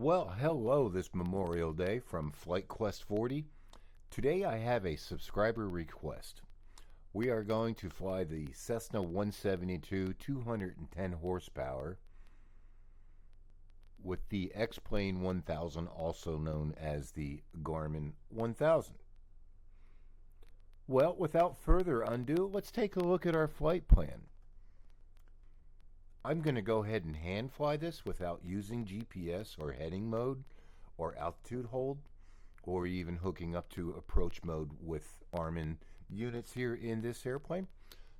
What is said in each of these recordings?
Well, hello this Memorial Day from Flight Quest 40. Today I have a subscriber request. We are going to fly the Cessna 172 210 horsepower with the X-Plane 1000, also known as the Garmin 1000. Well, without further ado, let's take a look at our flight plan. I'm going to go ahead and hand fly this without using GPS or heading mode or altitude hold or even hooking up to approach mode with Garmin units here in this airplane.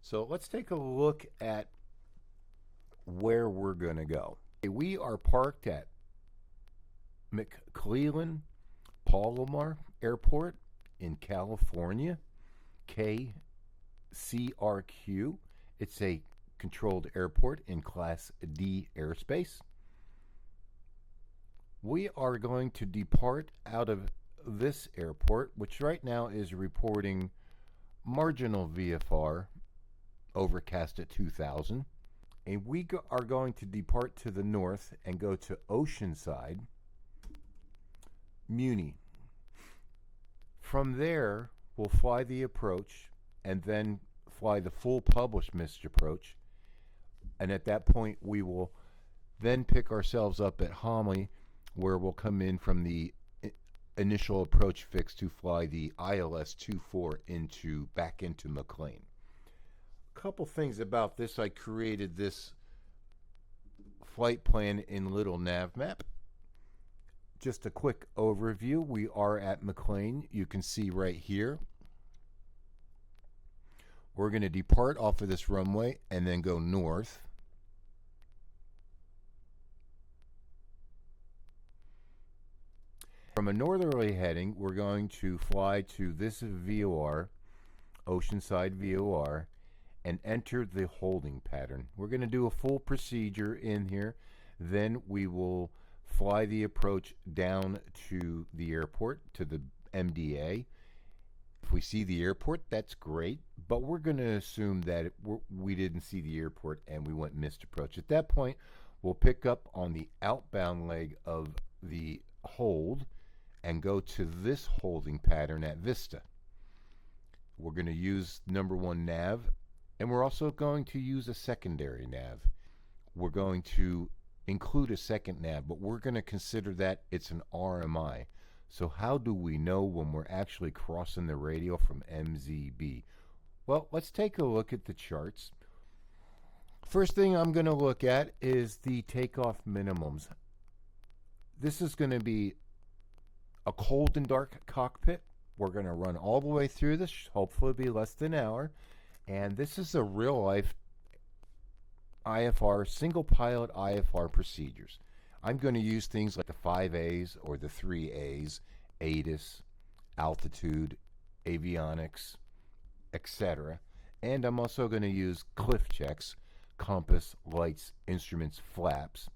So let's take a look at where we're going to go. We are parked at Mc Clellan Palormar Airport in California, KCRQ. It's a controlled airport in Class D airspace. We are going to depart out of this airport, which right now is reporting marginal VFR, overcast at 2000. And we are going to depart to the north and go to Oceanside Muni. From there, we'll fly the approach and then fly the full published missed approach. And at that point, we will then pick ourselves up at Homley, where we'll come in from the initial approach fix to fly the ILS 24 back into McLean. A couple things about this. I created this flight plan in Little Nav Map. Just a quick overview. We are at McLean. You can see right here. We're going to depart off of this runway and then go north. From a northerly heading, we're going to fly to this VOR, Oceanside VOR, and enter the holding pattern. We're going to do a full procedure in here. Then we will fly the approach down to the airport, to the MDA. If we see the airport, that's great, but we're going to assume that we didn't see the airport and we went missed approach. At that point, we'll pick up on the outbound leg of the hold and go to this holding pattern at Vista. We're going to use number 1 nav, and we're also going to use a secondary nav. We're going to include a second nav, but we're going to consider that it's an RMI. So how do we know when we're actually crossing the radial from MZB? Well, let's take a look at the charts. First thing I'm going to look at is the takeoff minimums. This is going to be a cold and dark cockpit. We're going to run all the way through this, hopefully be less than an hour. And this is a real life IFR, single pilot IFR procedures. I'm going to use things like the 5As or the 3As, ATIS, altitude, avionics, etc. And I'm also going to use cliff checks, compass, lights, instruments, flaps.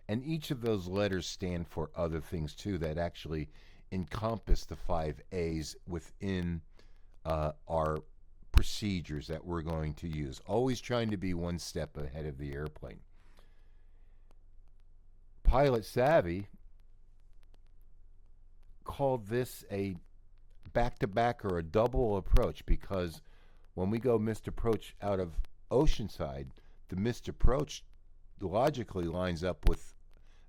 And each of those letters stand for other things too that actually encompass the 5As within our procedures that we're going to use. Always trying to be one step ahead of the airplane. Pilot Savvy called this a back-to-back or a double approach because when we go missed approach out of Oceanside, the missed approach logically lines up with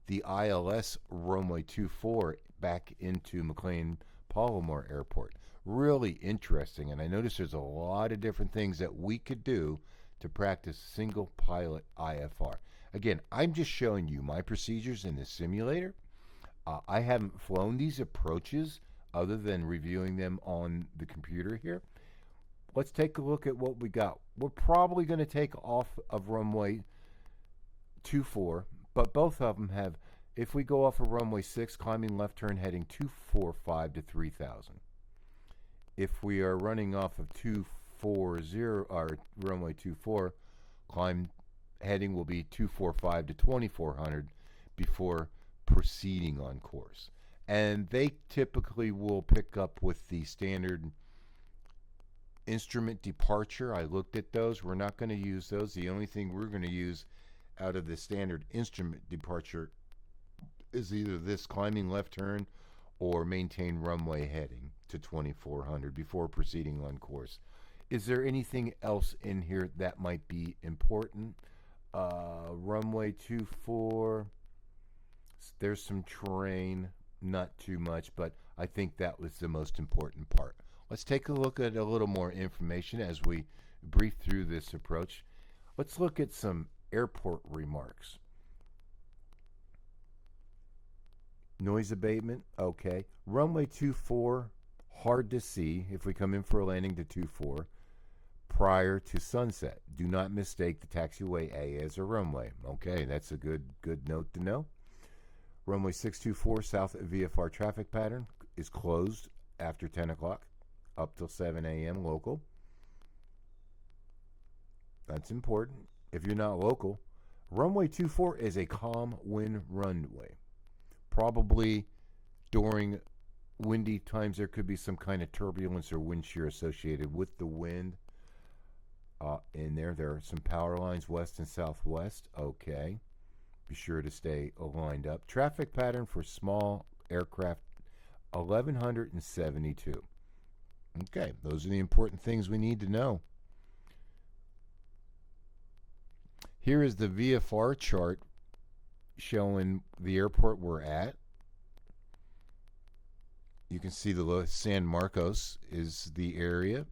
the ILS RWY 24 back into McLean Palormar Airport. Really interesting, and I noticed there's a lot of different things that we could do to practice single pilot IFR. Again, I'm just showing you my procedures in the simulator. I haven't flown these approaches other than reviewing them on the computer here. Let's take a look at what we got. We're probably going to take off of runway 24, but both of them have, if we go off of runway 6, climbing left turn heading 245 to 3000. If we are running off of 240 or runway 24, climb heading will be 245 to 2400 before proceeding on course. And they typically will pick up with the standard instrument departure. I looked at those. We're not going to use those. The only thing we're going to use out of the standard instrument departure is either this climbing left turn or maintain runway heading to 2400 before proceeding on course. Is there anything else in here that might be important? Runway 24, there's some terrain, not too much, but I think that was the most important part. Let's take a look at a little more information as we brief through this approach. Let's look at some airport remarks. Noise abatement, okay. Runway 24, hard to see if we come in for a landing to 24 prior to sunset. Do not mistake the taxiway A as a runway. Okay, that's a good note to know. Runway 624 south VFR traffic pattern is closed after 10 o'clock up till 7 a.m. local. That's important. If you're not local, runway 24 is a calm wind runway. Probably during windy times there could be some kind of turbulence or wind shear associated with the wind. In there are some power lines west and southwest. Okay, be sure to stay lined up. Traffic pattern for small aircraft 1172. Okay, those are the important things we need to know. Here is the VFR chart showing the airport we're at. You can see the San Marcos is the area.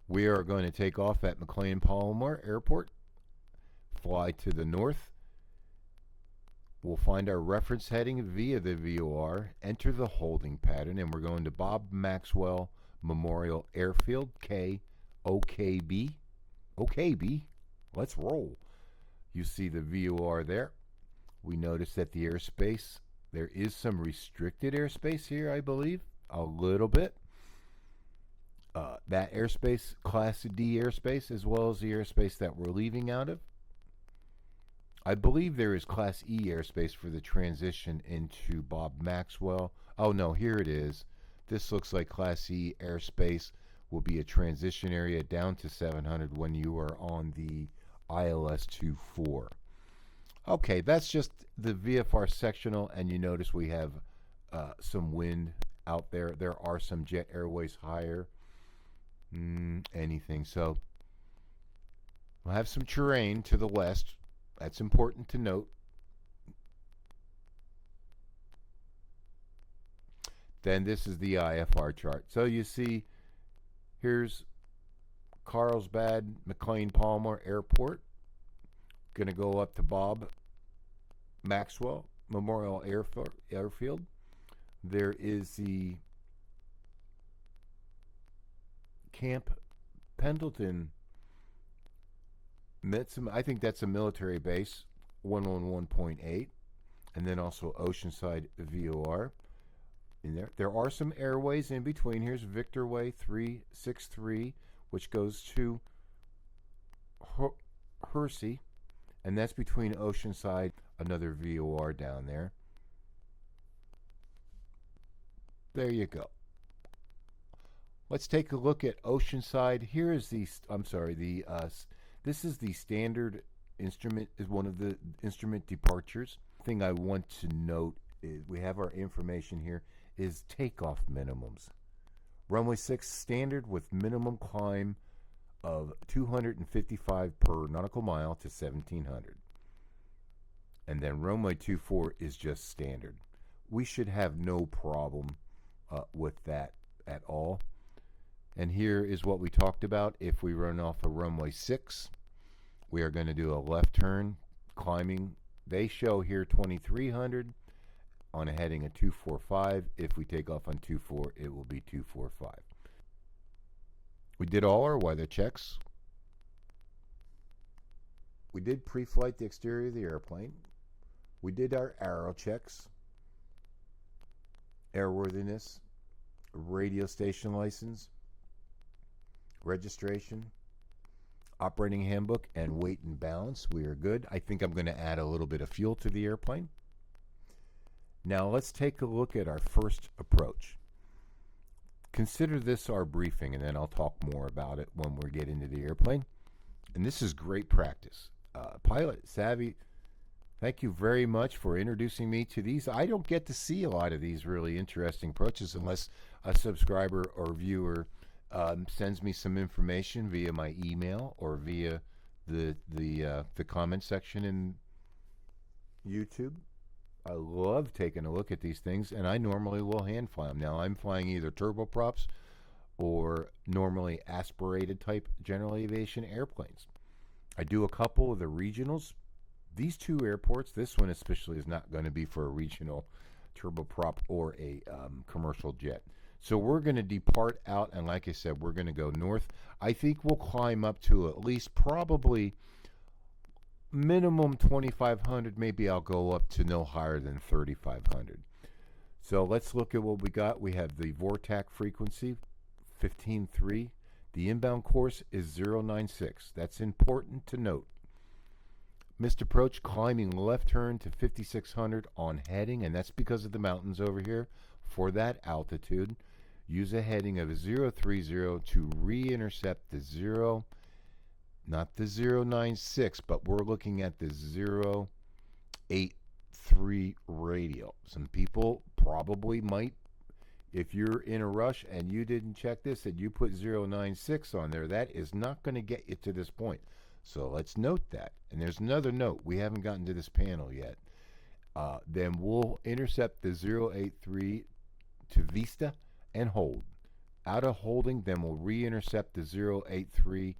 We are going to take off at Mc Clellan Palormar Airport, fly to the north. We'll find our reference heading via the VOR, enter the holding pattern, and we're going to Bob Maxwell Memorial Airfield, KOKB. OKB, let's roll. You see the VOR there. We notice that the airspace, there is some restricted airspace here, I believe, a little bit. That airspace, Class D airspace, as well as the airspace that we're leaving out of. I believe there is Class E airspace for the transition into Bob Maxwell. Oh no, here it is. This looks like Class E airspace will be a transition area down to 700 when you are on the ILS 24. Okay, that's just the VFR sectional, and you notice we have some wind out there. There are some jet airways higher. Anything. So we'll have some terrain to the west. That's important to note. Then this is the IFR chart. So you see here's Carlsbad Mc Clellan Palormar Airport. Going to go up to Bob Maxwell Memorial Airfield. There is the Camp Pendleton. I think that's a military base, 111.8, and then also Oceanside VOR. In there, there are some airways in between. Here's Victor Way 363, which goes to Hersey, and that's between Oceanside, another VOR down there. There you go. Let's take a look at Oceanside. Here is the, this is the standard instrument, is one of the instrument departures. Thing I want to note is we have our information here is takeoff minimums. Runway 6 standard with minimum climb of 255 per nautical mile to 1700. And then runway 24 is just standard. We should have no problem with that at all. And here is what we talked about. If we run off a runway 6, we are going to do a left turn climbing. They show here 2300 on a heading of 245. If we take off on 24, it will be 245. We did all our weather checks. We did pre-flight the exterior of the airplane. We did our aero checks, airworthiness, radio station license, registration, operating handbook, and weight and balance. We are good. I think I'm going to add a little bit of fuel to the airplane. Now let's take a look at our first approach. Consider this our briefing, and then I'll talk more about it when we get into the airplane. And this is great practice. Pilot savvy Thank you very much for introducing me to these. I don't get to see a lot of these really interesting approaches unless a subscriber or viewer sends me some information via my email or via the comment section in YouTube. I love taking a look at these things, and I normally will hand fly them. Now I'm flying either turboprops or normally aspirated type general aviation airplanes. I do a couple of the regionals. These two airports, this one especially, is not going to be for a regional turboprop or a commercial jet. So we're going to depart out, and like I said, we're going to go north. I think we'll climb up to at least probably minimum 2,500. Maybe I'll go up to no higher than 3,500. So let's look at what we got. We have the VOR-TAC frequency, 15.3. The inbound course is 096. That's important to note. Missed approach, climbing left turn to 5,600 on heading, and that's because of the mountains over here. For that altitude, use a heading of 030 to re-intercept the 0, not the 096, but we're looking at the 083 radial. Some people probably might, if you're in a rush and you didn't check this and you put 096 on there, that is not going to get you to this point. So let's note that. And there's another note. We haven't gotten to this panel yet. Then we'll intercept the 083 to Vista and hold. Out of holding, then we'll re-intercept the 083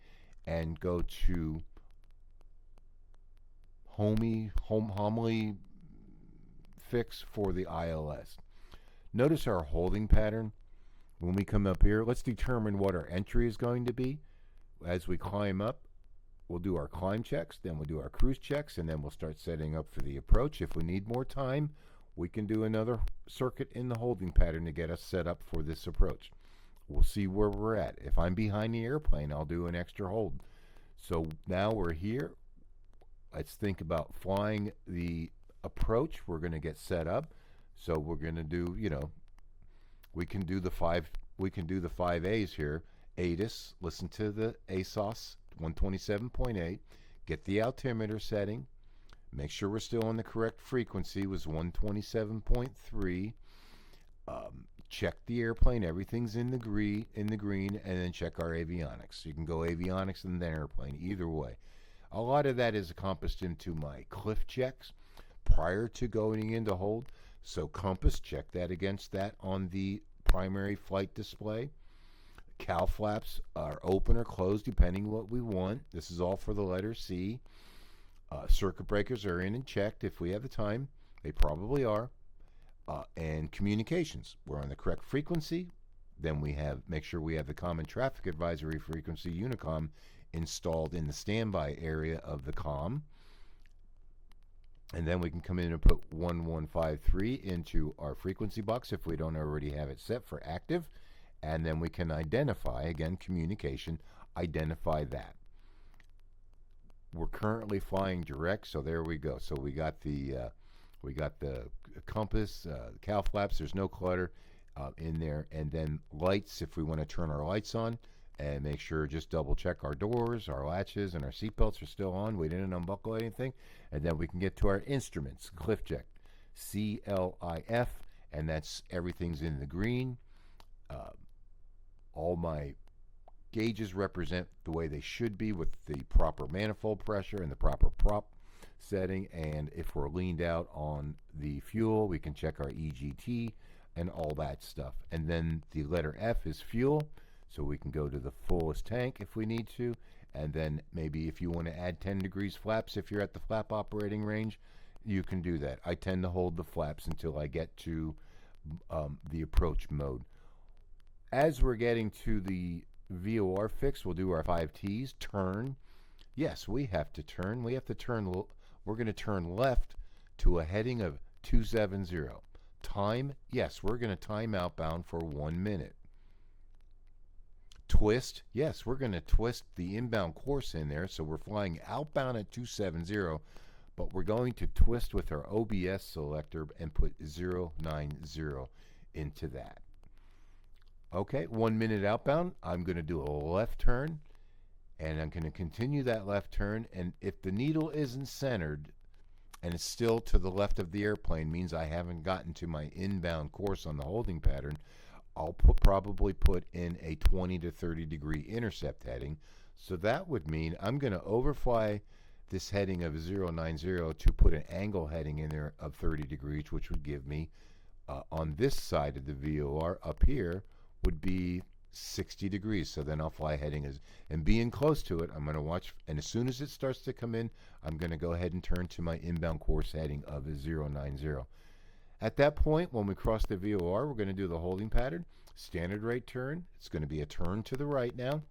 and go to homely fix for the ILS. Notice our holding pattern. When we come up here, let's determine what our entry is going to be. As we climb up, we'll do our climb checks, then we'll do our cruise checks, and then we'll start setting up for the approach. If we need more time, we can do another circuit in the holding pattern to get us set up for this approach. We'll see where we're at. If I'm behind the airplane, I'll do an extra hold. So now we're here. Let's think about flying the approach. We're going to get set up. So we're going to do, we can do the five A's here. ATIS, listen to the ASOS 127.8, get the altimeter setting, make sure we're still on the correct frequency, was 127.3. Check the airplane, everything's in the green, and then check our avionics. You can go avionics and then airplane, either way. A lot of that is encompassed into my cliff checks prior to going into hold. So compass, check that against that on the primary flight display. Cow flaps are open or closed depending what we want. This is all for the letter C. Circuit breakers are in and checked if we have the time. They probably are. And communications, we're on the correct frequency. Then we make sure we have the common traffic advisory frequency Unicom installed in the standby area of the COM. And then we can come in and put 1153 into our frequency box if we don't already have it set for active. And then we can identify, again, communication, identify that. We're currently flying direct, so there we go. So we got the compass, cow flaps, there's no clutter in there. And then lights, if we want to turn our lights on, and make sure, just double check our doors, our latches, and our seatbelts are still on. We didn't unbuckle anything. And then we can get to our instruments, cliff check, CLIF, and that's everything's in the green. All my gauges represent the way they should be with the proper manifold pressure and the proper prop setting. And if we're leaned out on the fuel, we can check our EGT and all that stuff. And then the letter F is fuel, so we can go to the fullest tank if we need to. And then maybe if you want to add 10 degrees flaps, if you're at the flap operating range, you can do that. I tend to hold the flaps until I get to the approach mode. As we're getting to the VOR fix, we'll do our 5 T's. Turn. Yes, we have to turn. We have to turn. We're going to turn left to a heading of 270. Time. Yes, we're going to time outbound for 1 minute. Twist. Yes, we're going to twist the inbound course in there. So we're flying outbound at 270, but we're going to twist with our OBS selector and put 090 into that. Okay, 1 minute outbound. I'm going to do a left turn, and I'm going to continue that left turn. And if the needle isn't centered, and it's still to the left of the airplane, means I haven't gotten to my inbound course on the holding pattern, I'll probably put in a 20 to 30 degree intercept heading. So that would mean I'm going to overfly this heading of 090 to put an angle heading in there of 30 degrees, which would give me, on this side of the VOR up here, would be 60 degrees. So then I'll fly heading and being close to it, I'm going to watch, and as soon as it starts to come in, I'm going to go ahead and turn to my inbound course heading of 090. At that point, when we cross the VOR, we're going to do the holding pattern, standard right turn. It's going to be a turn to the right now.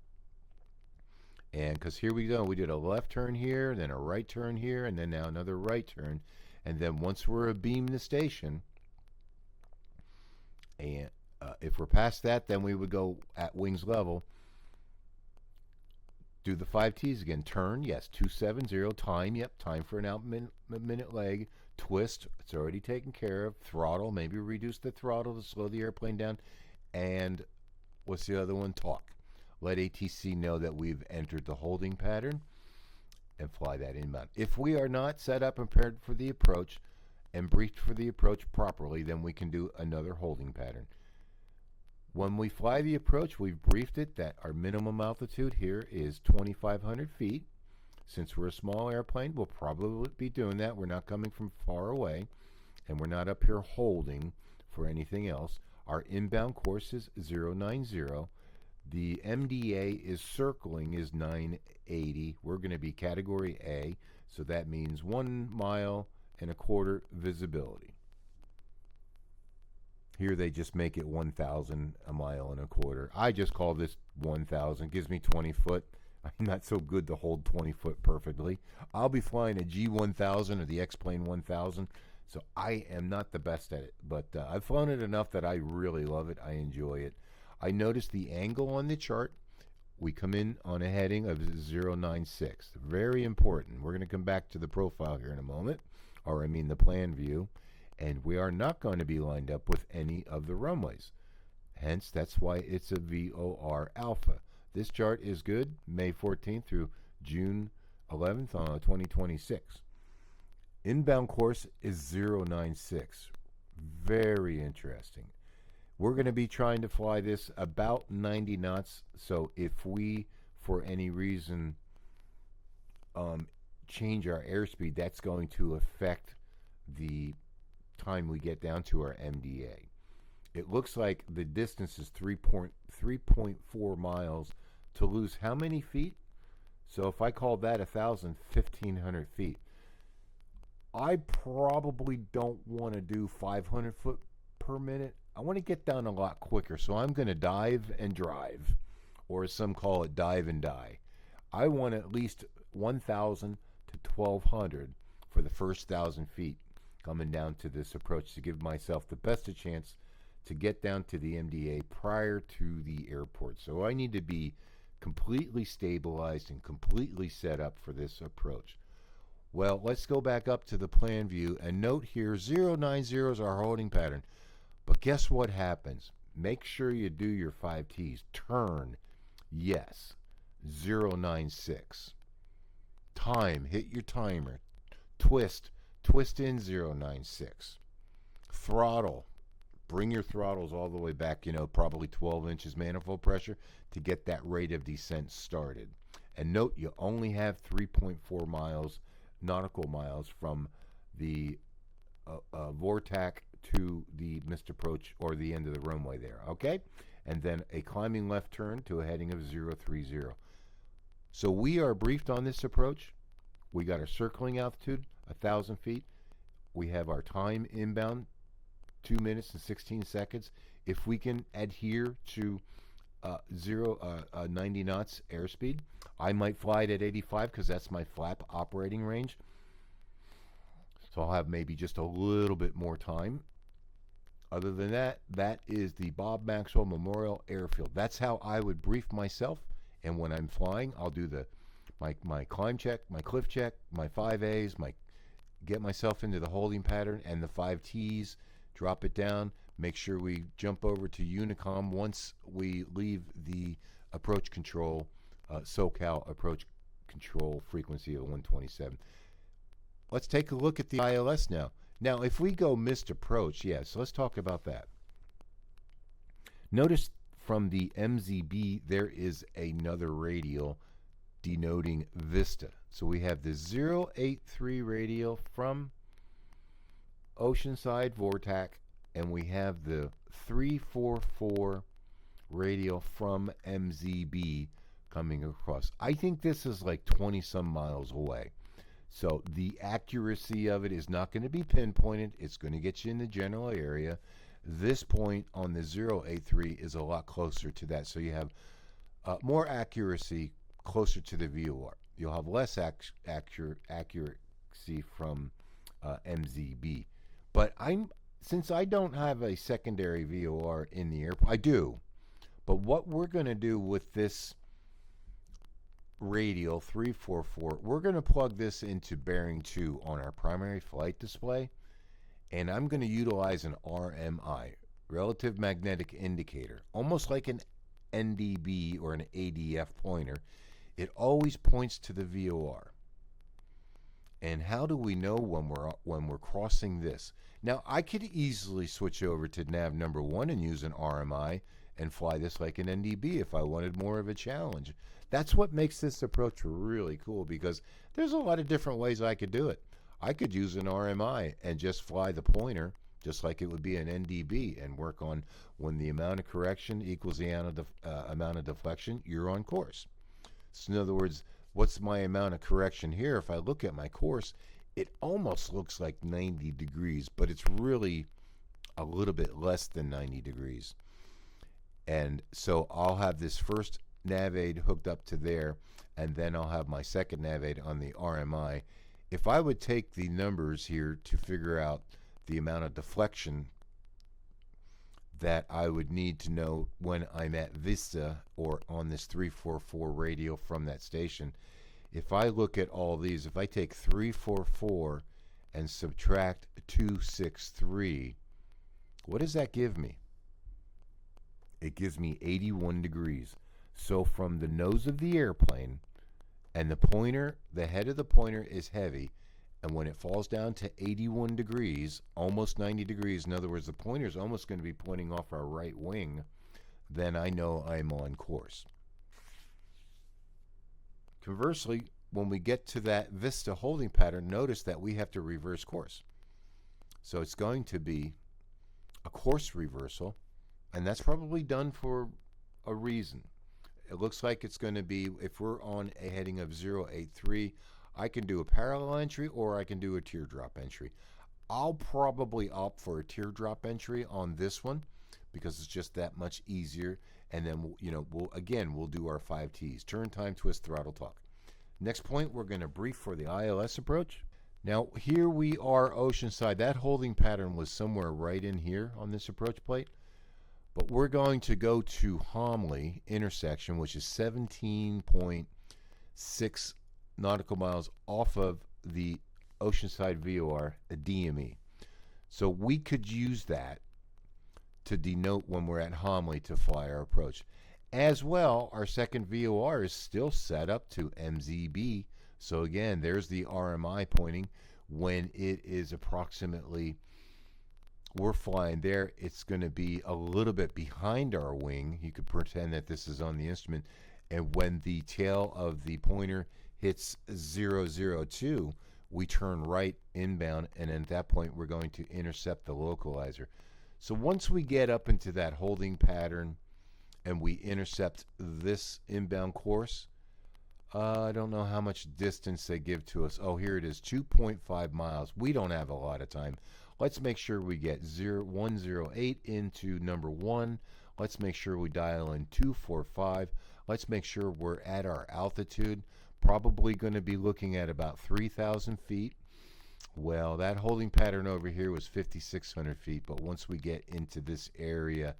And because here we go, we did a left turn here, then a right turn here, and then now another right turn. And then once we're abeam the station, and if we're past that, then we would go at wings level, do the 5 T's again. Turn, yes, 270. Time, yep, time for an out minute leg. Twist, it's already taken care of. Throttle, maybe reduce the throttle to slow the airplane down. And what's the other one? Talk. Let ATC know that we've entered the holding pattern and fly that inbound. If we are not set up and prepared for the approach and briefed for the approach properly, then we can do another holding pattern. When we fly the approach, we've briefed it that our minimum altitude here is 2,500 feet. Since we're a small airplane, we'll probably be doing that. We're not coming from far away, and we're not up here holding for anything else. Our inbound course is 090. The MDA is circling is 980. We're going to be category A, so that means 1.25 miles visibility. Here they just make it 1,000, 1.25 miles. I just call this 1,000. Gives me 20 foot. I'm not so good to hold 20 foot perfectly. I'll be flying a G1000 or the X-Plane 1000, so I am not the best at it. But I've flown it enough that I really love it. I enjoy it. I noticed the angle on the chart. We come in on a heading of 096. Very important. We're going to come back to the profile here in a moment, or I mean the plan view, and we are not going to be lined up with any of the runways. Hence, that's why it's a VOR Alpha. This chart is good, May 14th through June 11th, 2026. Inbound course is 096. Very interesting. We're going to be trying to fly this about 90 knots. So if we, for any reason, change our airspeed, that's going to affect the time we get down to our MDA. It looks like the distance is 3.4 miles to lose how many feet? So if I call that 1,000, 1,500 feet. I probably don't want to do 500 foot per minute. I want to get down a lot quicker, so I'm going to dive and drive, or as some call it, dive and die. I want at least 1,000 to 1,200 for the first 1,000 feet coming down to this approach to give myself the best a chance to get down to the MDA prior to the airport. So I need to be completely stabilized and completely set up for this approach. Well, let's go back up to the plan view and note here 090 is our holding pattern. But guess what happens? Make sure you do your 5 T's. Turn, yes, 096. Time, hit your timer. Twist in 096. Throttle, bring your throttles all the way back, probably 12 inches manifold pressure to get that rate of descent started. And note, you only have 3.4 miles, nautical miles, from the VOR-TAC to the missed approach or the end of the runway there, okay? And then a climbing left turn to a heading of 030. So we are briefed on this approach. We got our circling altitude, 1,000 feet. We have our time inbound, 2 minutes and 16 seconds. If we can adhere to 90 knots airspeed, I might fly it at 85 because that's my flap operating range. So I'll have maybe just a little bit more time. Other than that, that is the Bob Maxwell Memorial Airfield. That's how I would brief myself. And when I'm flying, I'll do my climb check, my cliff check, my 5As, get myself into the holding pattern and the 5 T's, drop it down, make sure we jump over to Unicom once we leave the approach control, SoCal approach control frequency of 127. let's take a look at the ILS now. Now, if we go missed approach, yes, let's talk about that. Notice from the MZB, there is another radial denoting Vista. So we have the 083 radial from Oceanside VOR, and we have the 344 radial from MZB coming across. I think this is like 20 some miles away. So the accuracy of it is not going to be pinpointed. It's going to get you in the general area. This point on the 083 is a lot closer to that. So you have more accuracy closer to the VOR. You'll have less accuracy from MZB. But since I don't have a secondary VOR in the airport, I do. But what we're going to do with this radial 344, we're going to plug this into bearing 2 on our primary flight display, and I'm going to utilize an RMI, relative magnetic indicator, almost like an NDB or an ADF pointer. It always points to the VOR. And how do we know when we're crossing this? Now, I could easily switch over to nav number 1 and use an RMI and fly this like an NDB if I wanted more of a challenge. That's what makes this approach really cool, because there's a lot of different ways I could do it. I could use an RMI and just fly the pointer just like it would be an NDB and work on when the amount of correction equals the amount of deflection, you're on course. So in other words, what's my amount of correction here? If I look at my course, it almost looks like 90 degrees, but it's really a little bit less than 90 degrees. And so I'll have this first nav aid hooked up to there, and then I'll have my second nav aid on the RMI. If I would take the numbers here to figure out the amount of deflection that I would need to know when I'm at Vista or on this 344 radial from that station, if I look at all these, if I take 344 and subtract 263, what does that give me? It gives me 81 degrees. So from the nose of the airplane, and the pointer, the head of the pointer is heavy, and when it falls down to 81 degrees, almost 90 degrees, in other words, the pointer is almost going to be pointing off our right wing, then I know I'm on course. Conversely, when we get to that Vista holding pattern, notice that we have to reverse course. So it's going to be a course reversal, and that's probably done for a reason. It looks like it's going to be, if we're on a heading of 083, I can do a parallel entry or I can do a teardrop entry. I'll probably opt for a teardrop entry on this one because it's just that much easier. And then, we'll do our 5 T's: turn, time, twist, throttle, talk. Next point, we're going to brief for the ILS approach. Now, here we are Oceanside. That holding pattern was somewhere right in here on this approach plate. But we're going to go to Homley intersection, which is 17.6 nautical miles off of the Oceanside VOR, a DME. So we could use that to denote when we're at Homley to fly our approach. As well, our second VOR is still set up to MZB. So again, there's the RMI pointing when it is approximately, we're flying there, it's going to be a little bit behind our wing. You could pretend that this is on the instrument. And when the tail of the pointer hits 002, we turn right inbound, and at that point we're going to intercept the localizer. So once we get up into that holding pattern and we intercept this inbound course, I don't know how much distance they give to us. Oh, here it is, 2.5 miles. We don't have a lot of time. Let's make sure we get 108 into number 1. Let's make sure we dial in 245. Let's make sure we're at our altitude. Probably going to be looking at about 3,000 feet. Well, that holding pattern over here was 5,600 feet, but once we get into this area,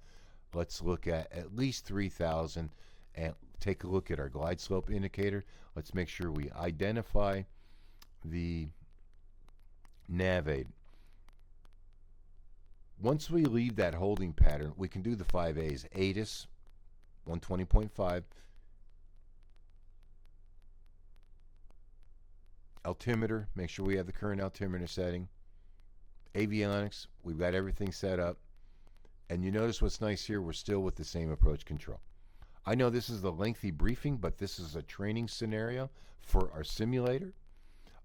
let's look at least 3,000 and take a look at our glide slope indicator. Let's make sure we identify the nav aid. Once we leave that holding pattern, we can do the 5 A's. ATIS, 120.5. Altimeter, make sure we have the current altimeter setting. Avionics, we've got everything set up. And you notice what's nice here, we're still with the same approach control. I know this is a lengthy briefing, but this is a training scenario for our simulator.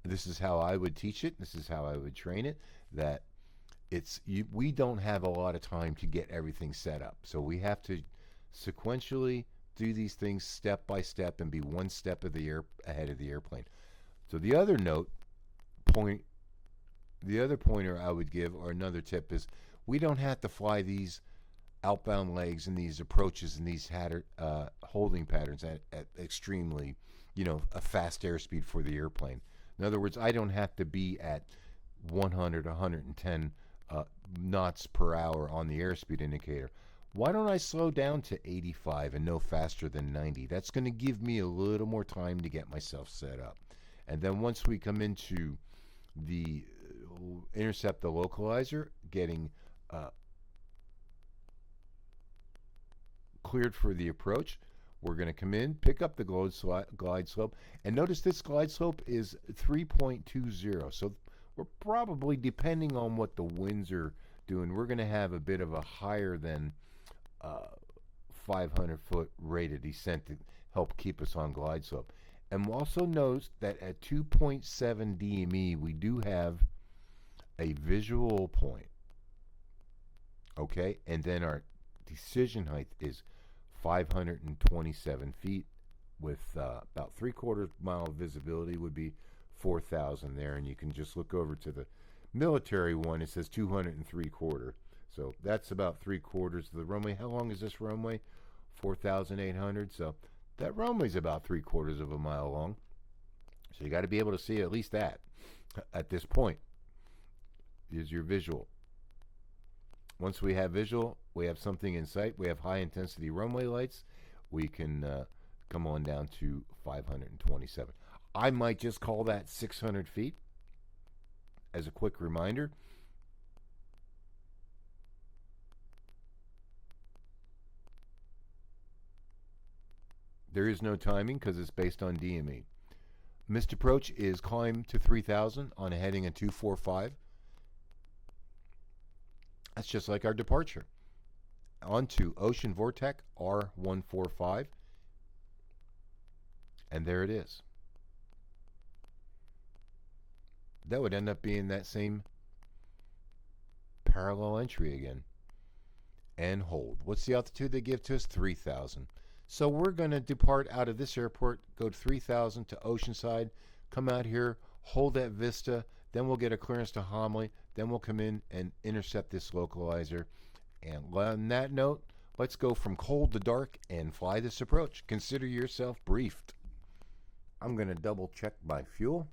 This is how I would teach it. This is how I would train it. That we don't have a lot of time to get everything set up. So we have to sequentially do these things step by step and be one step ahead of the airplane. So the other pointer I would give, or another tip, is we don't have to fly these outbound legs and these approaches and these holding patterns at extremely, a fast airspeed for the airplane. In other words, I don't have to be at 100, 110 knots per hour on the airspeed indicator. Why don't I slow down to 85 and no faster than 90? That's going to give me a little more time to get myself set up. And then once we come into the intercept the localizer, getting cleared for the approach, we're going to come in, pick up the glide slope, and notice this glide slope is 3.20. So we're probably, depending on what the winds are doing, we're going to have a bit of a higher than 500-foot rate of descent to help keep us on glide slope. And also note that at 2.7 DME, we do have a visual point. Okay, and then our decision height is 527 feet with about 3/4 mile visibility would be 4,000 there. And you can just look over to the military one. It says 203/4. So that's about 3/4 of the runway. How long is this runway? 4,800. So that runway's about 3/4 of a mile long. So you got to be able to see at least that at this point is your visual. Once we have visual, we have something in sight. We have high intensity runway lights. We can come on down to 527. I might just call that 600 feet as a quick reminder. There is no timing because it's based on DME. Missed approach is climb to 3,000 on a heading of 245. That's just like our departure. On to Ocean Vortex R145. And there it is. That would end up being that same parallel entry again. And hold. What's the altitude they give to us? 3,000. So we're going to depart out of this airport, go to 3,000 to Oceanside, come out here, hold that vista, then we'll get a clearance to Homley, then we'll come in and intercept this localizer. And on that note, let's go from cold to dark and fly this approach. Consider yourself briefed. I'm going to double check my fuel.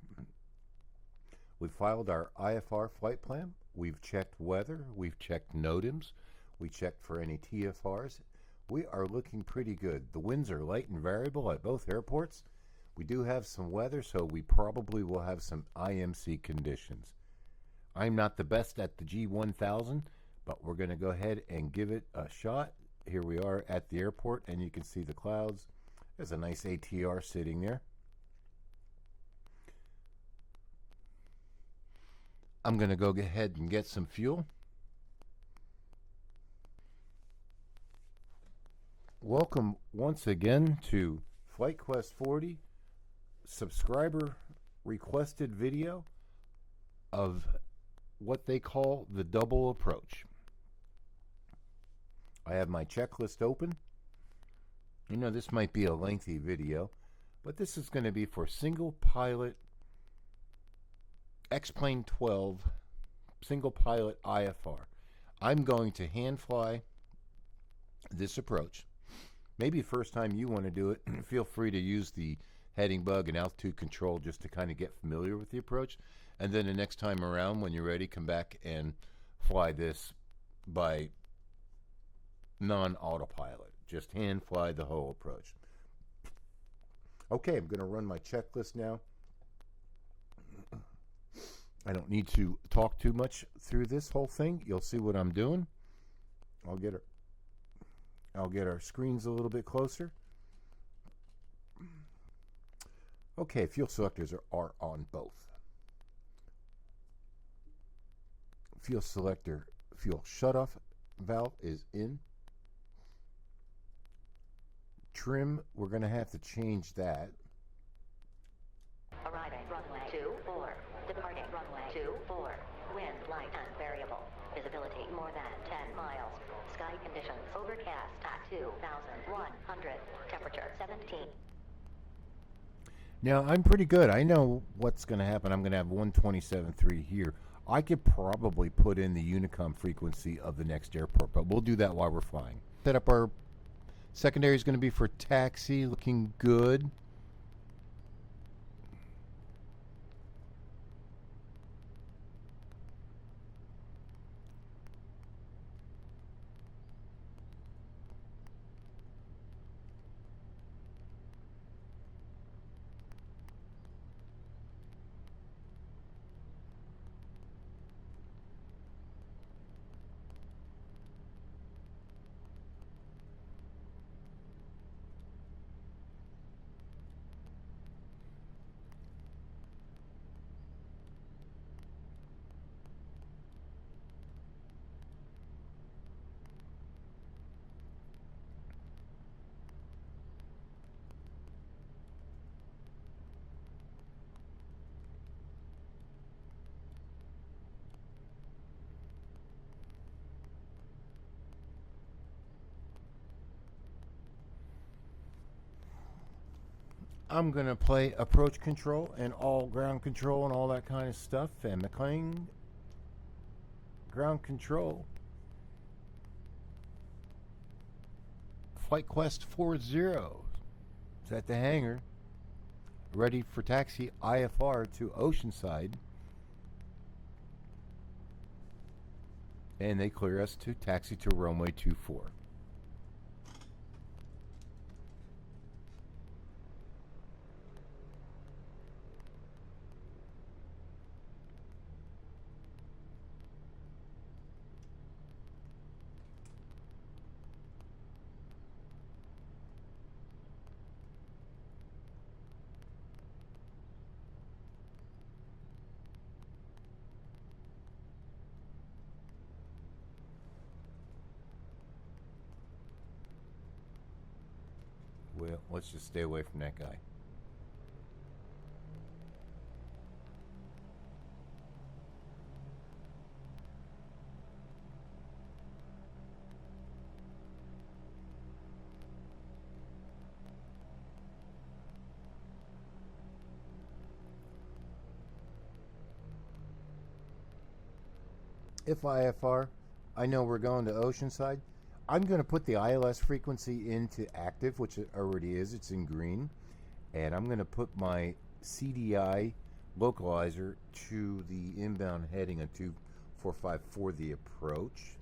We've filed our IFR flight plan. We've checked weather. We've checked NOTAMs. We checked for any TFRs. We are looking pretty good. The winds are light and variable at both airports. We do have some weather, so we probably will have some IMC conditions. I'm not the best at the G1000, but we're going to go ahead and give it a shot. Here we are at the airport, and you can see the clouds. There's a nice ATR sitting there. I'm going to go ahead and get some fuel. Welcome once again to Flight Quest 40, subscriber requested video of what they call the double approach. I have my checklist open. You know, this might be a lengthy video, but this is going to be for single pilot X-Plane 12, single pilot IFR. I'm going to hand fly this approach. Maybe first time you want to do it, feel free to use the heading bug and altitude control just to kind of get familiar with the approach. And then the next time around, when you're ready, come back and fly this by non-autopilot. Just hand fly the whole approach. Okay, I'm going to run my checklist now. I don't need to talk too much through this whole thing. You'll see what I'm doing. I'll get our screens a little bit closer. Okay, fuel selectors are on both. Fuel selector, fuel shutoff valve is in. Trim, we're going to have to change that. Arriving runway 24, departing runway 24, wind light and variable, visibility more than 10 miles, sky conditions overcast at 2,100, temperature 17. Now, I'm pretty good. I know what's going to happen. I'm going to have 127.3 here. I could probably put in the Unicom frequency of the next airport, but we'll do that while we're flying. Set up our secondary is going to be for taxi, looking good. I'm going to play approach control and all ground control and all that kind of stuff. And McLean, ground control. Flight Quest 40 is at the hangar. Ready for taxi IFR to Oceanside. And they clear us to taxi to runway 24. Well, let's just stay away from that guy. If IFR, I know we're going to Oceanside. I'm going to put the ILS frequency into active, which it already is. It's in green. And I'm going to put my CDI localizer to the inbound heading of 245 for the approach.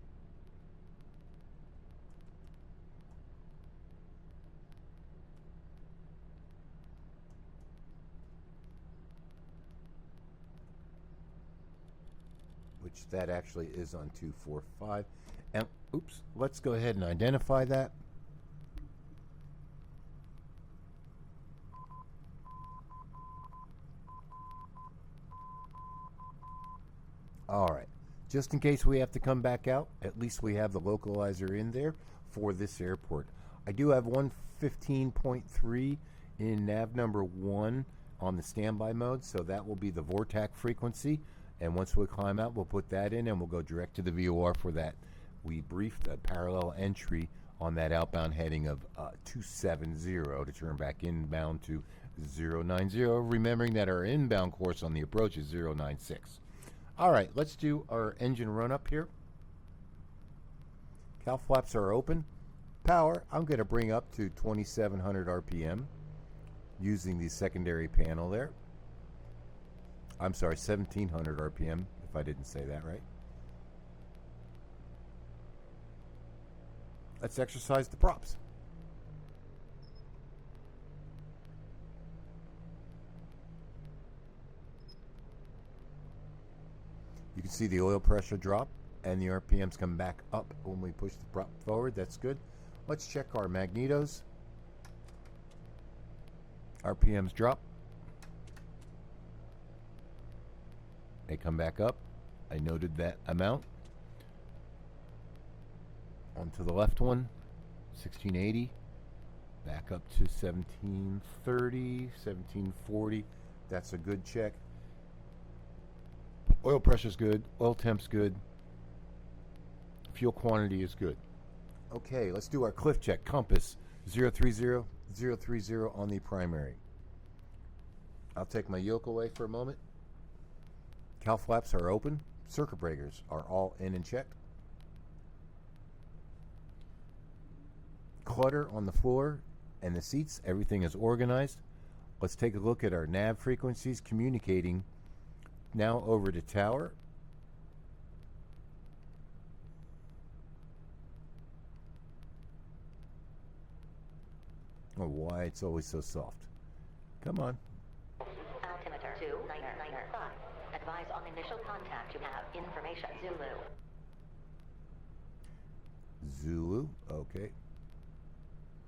Which that actually is on 245. And oops, let's go ahead and identify that. All right, just in case we have to come back out, at least we have the localizer in there for this airport. I do have 115.3 in nav number 1 on the standby mode, so that will be the VOR-TAC frequency. And once we climb out, we'll put that in and we'll go direct to the VOR for that. We briefed a parallel entry on that outbound heading of 270 to turn back inbound to 090, remembering that our inbound course on the approach is 096. All right, let's do our engine run up here. Cowl flaps are open. Power, I'm going to bring up to 2700 RPM using the secondary panel there. I'm sorry, 1700 RPM, if I didn't say that right. Let's exercise the props. You can see the oil pressure drop and the RPMs come back up when we push the prop forward. That's good. Let's check our magnetos. RPMs drop. They come back up. I noted that amount. Onto the left one, 1680. Back up to 1730, 1740. That's a good check. Oil pressure's good. Oil temp's good. Fuel quantity is good. Okay, let's do our cliff check. Compass 030, 030 on the primary. I'll take my yoke away for a moment. Cowl flaps are open. Circuit breakers are all in and checked. Clutter on the floor and the seats, everything is organized. Let's take a look at our nav frequencies communicating now over to tower. Oh, why it's always so soft. Come on. Altimeter 2995. Advise on initial contact. You have information. Zulu, okay.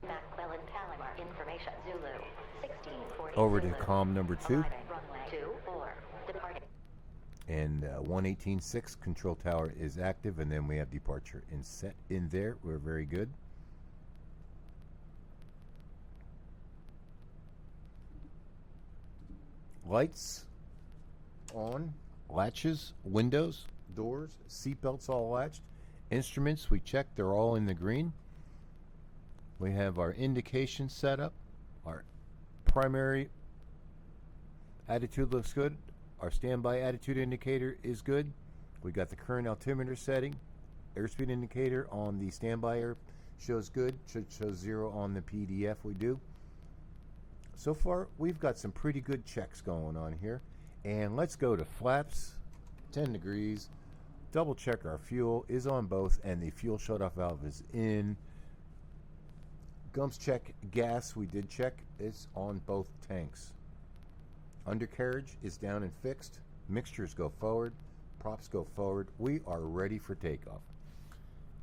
Mc Clellan Palormar. Information. Zulu 1640. Over to comm number 2. Arriving. Runway 24. Departing. And 118.6 control tower is active, and then we have departure in set in there. We're very good. Lights on, latches, windows, doors, seatbelts all latched. Instruments, we checked, they're all in the green. We have our indication set up. Our primary attitude looks good. Our standby attitude indicator is good. We got the current altimeter setting. Airspeed indicator on the standby air shows good. Should show 0 on the PDF we do. So far, we've got some pretty good checks going on here. And let's go to flaps, 10 degrees. Double check our fuel is on both, and the fuel shutoff valve is in. Gumps check gas, we did check, it's on both tanks. Undercarriage is down and fixed. Mixtures go forward. Props go forward. We are ready for takeoff.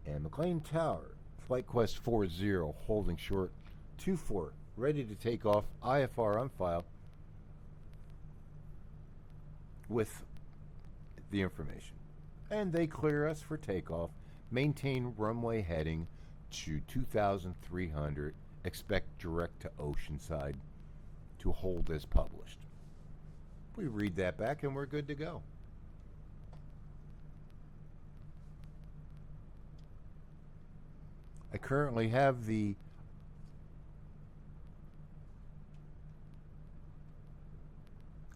And McLean Tower, Flight Quest 40, holding short. 24, ready to take off. IFR on file with the information. And they clear us for takeoff. Maintain runway heading to 2,300. Expect direct to Oceanside to hold as published. We read that back and we're good to go. I currently have the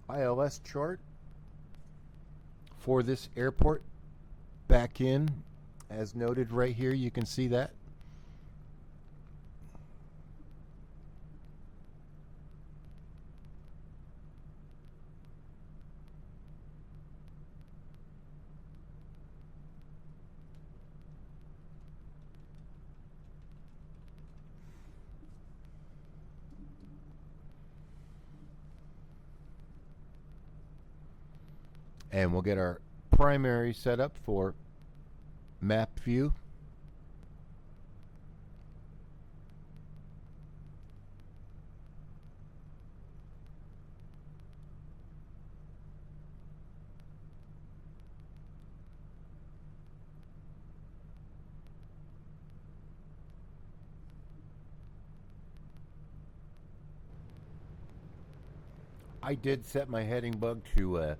ILS chart for this airport back in, as noted right here. You can see that. And we'll get our primary set up for map view. I did set my heading bug to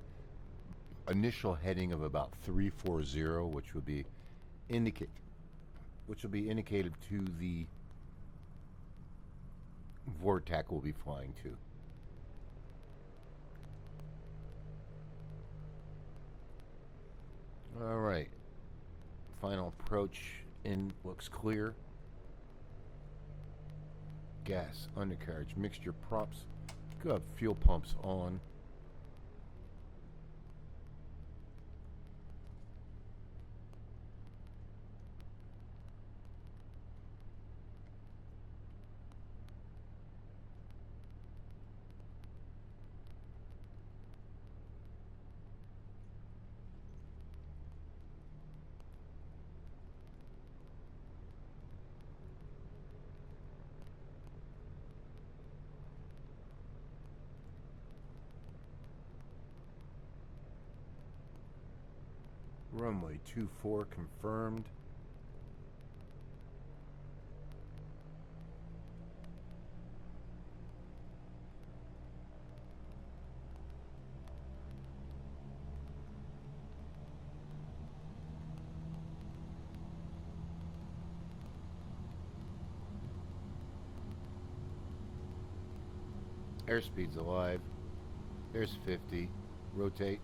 initial heading of about 340, which would be indicated to the VOR-TAC we'll be flying to. All right, final approach in looks clear. Gas, undercarriage, mixture, props, good. Fuel pumps on. Runway 24 confirmed. Airspeed's alive. There's 50. Rotate.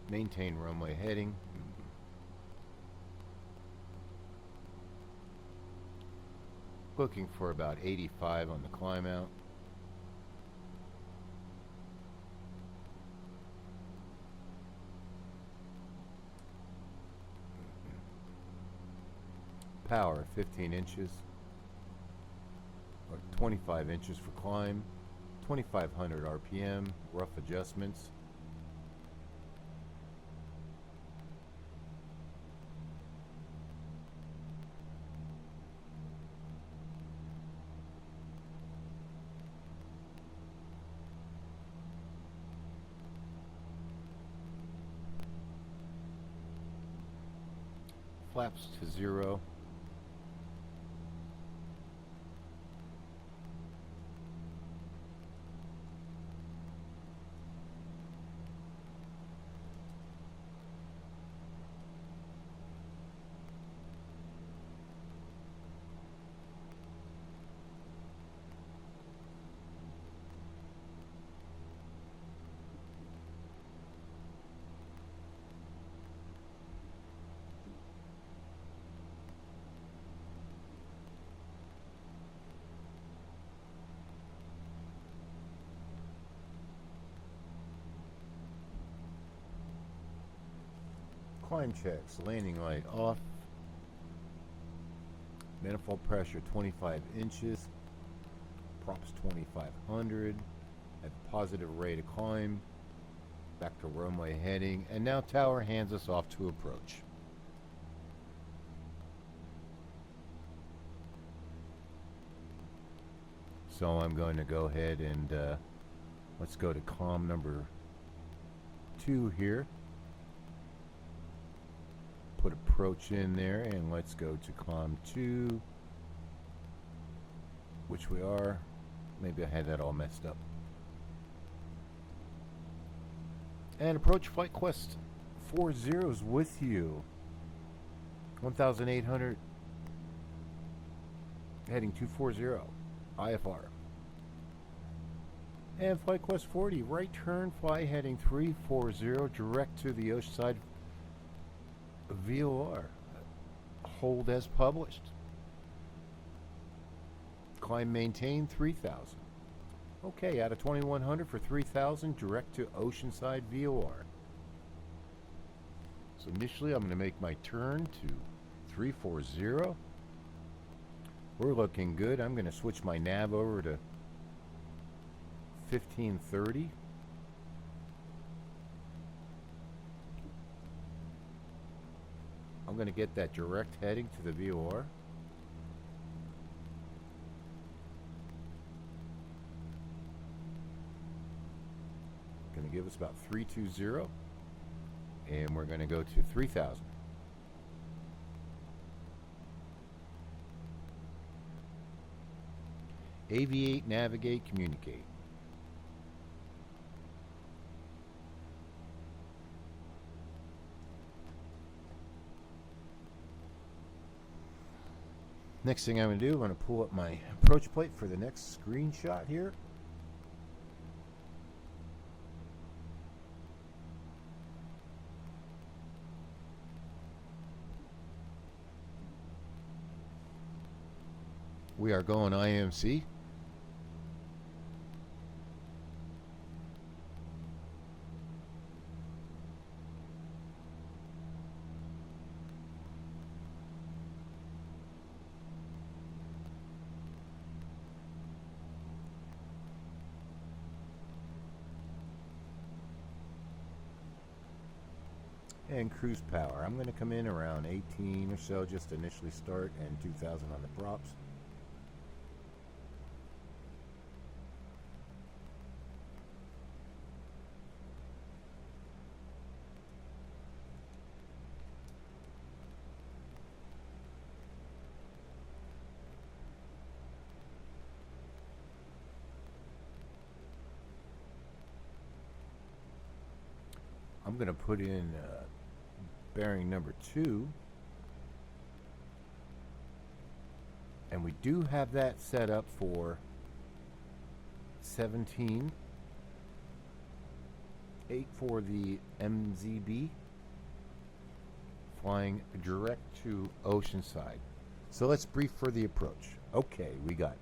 Maintain runway heading. Looking for about 85 on the climb out. Power 15 inches. Or 25 inches for climb. 2500 RPM. Rough adjustments. Flaps to 0. Climb checks. Landing light off. Manifold pressure 25 inches. Props 2500. At positive rate of climb. Back to runway heading. And now tower hands us off to approach. So I'm going to go ahead and let's go to comm number 2 here. Put approach in there, and let's go to comm 2, which we are. Maybe I had that all messed up. And approach flight quest 40 is with you. 1800 heading 240 IFR. And flight quest 40 right turn fly heading 340 direct to the Oceanside VOR. Hold as published. Climb maintain 3000. Okay, out of 2100 for 3000 direct to Oceanside VOR. So initially I'm going to make my turn to 340. We're looking good. I'm going to switch my nav over to 1530. I'm going to get that direct heading to the VOR. Going to give us about 320. And we're going to go to 3000. Aviate, navigate, communicate. Next thing I'm going to do, I'm going to pull up my approach plate for the next screenshot here. We are going IMC. And cruise power. I'm going to come in around 18 or so, just to initially start, and 2000 on the props. I'm going to put in bearing number 2. And we do have that set up for 17. 8 for the MZB. Flying direct to Oceanside. So let's brief for the approach. Okay, we got it.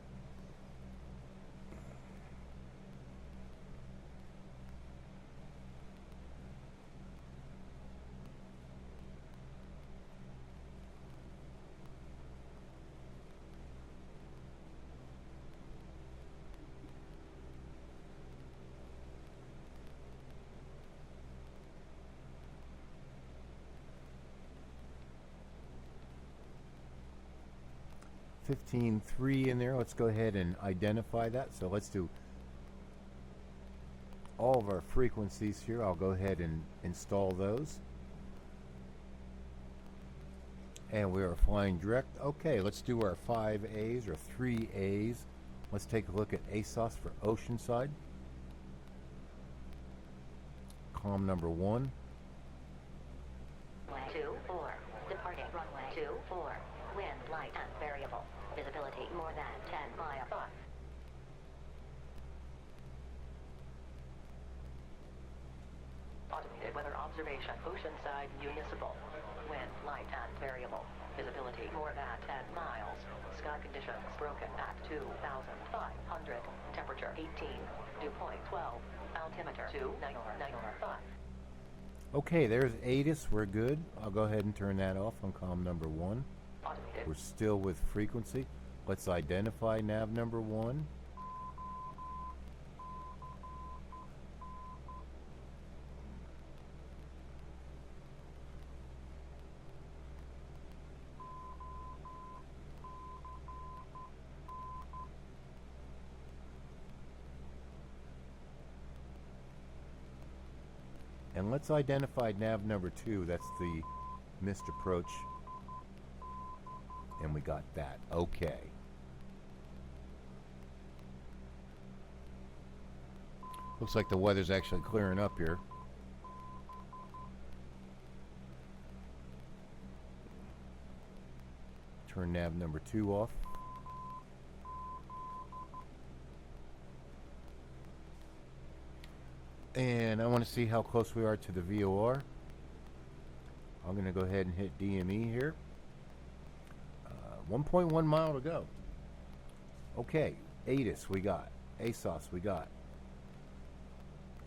.3 in there. Let's go ahead and identify that. So let's do all of our frequencies here. I'll go ahead and install those. And we are flying direct. Okay, let's do our 5 A's or 3 A's. Let's take a look at ASOS for Oceanside. Comm number 1. 24. Departing runway 24. Wind light and variable. Visibility more than 10 miles. Automated weather observation. Oceanside Municipal. Wind light and variable. Visibility more than 10 miles. Sky conditions broken at 2,500. Temperature 18. Dew point 12. Altimeter 2995. Okay, there's ATIS. We're good. I'll go ahead and turn that off on comm number 1. Automated. We're still with frequency. Let's identify nav number 1. And let's identify nav number 2. That's the missed approach. And we got that. Okay. Looks like the weather's actually clearing up here. Turn nav number 2 off. And I want to see how close we are to the VOR. I'm going to go ahead and hit DME here. 1.1 mile to go. Okay, ATIS we got. ASOS we got.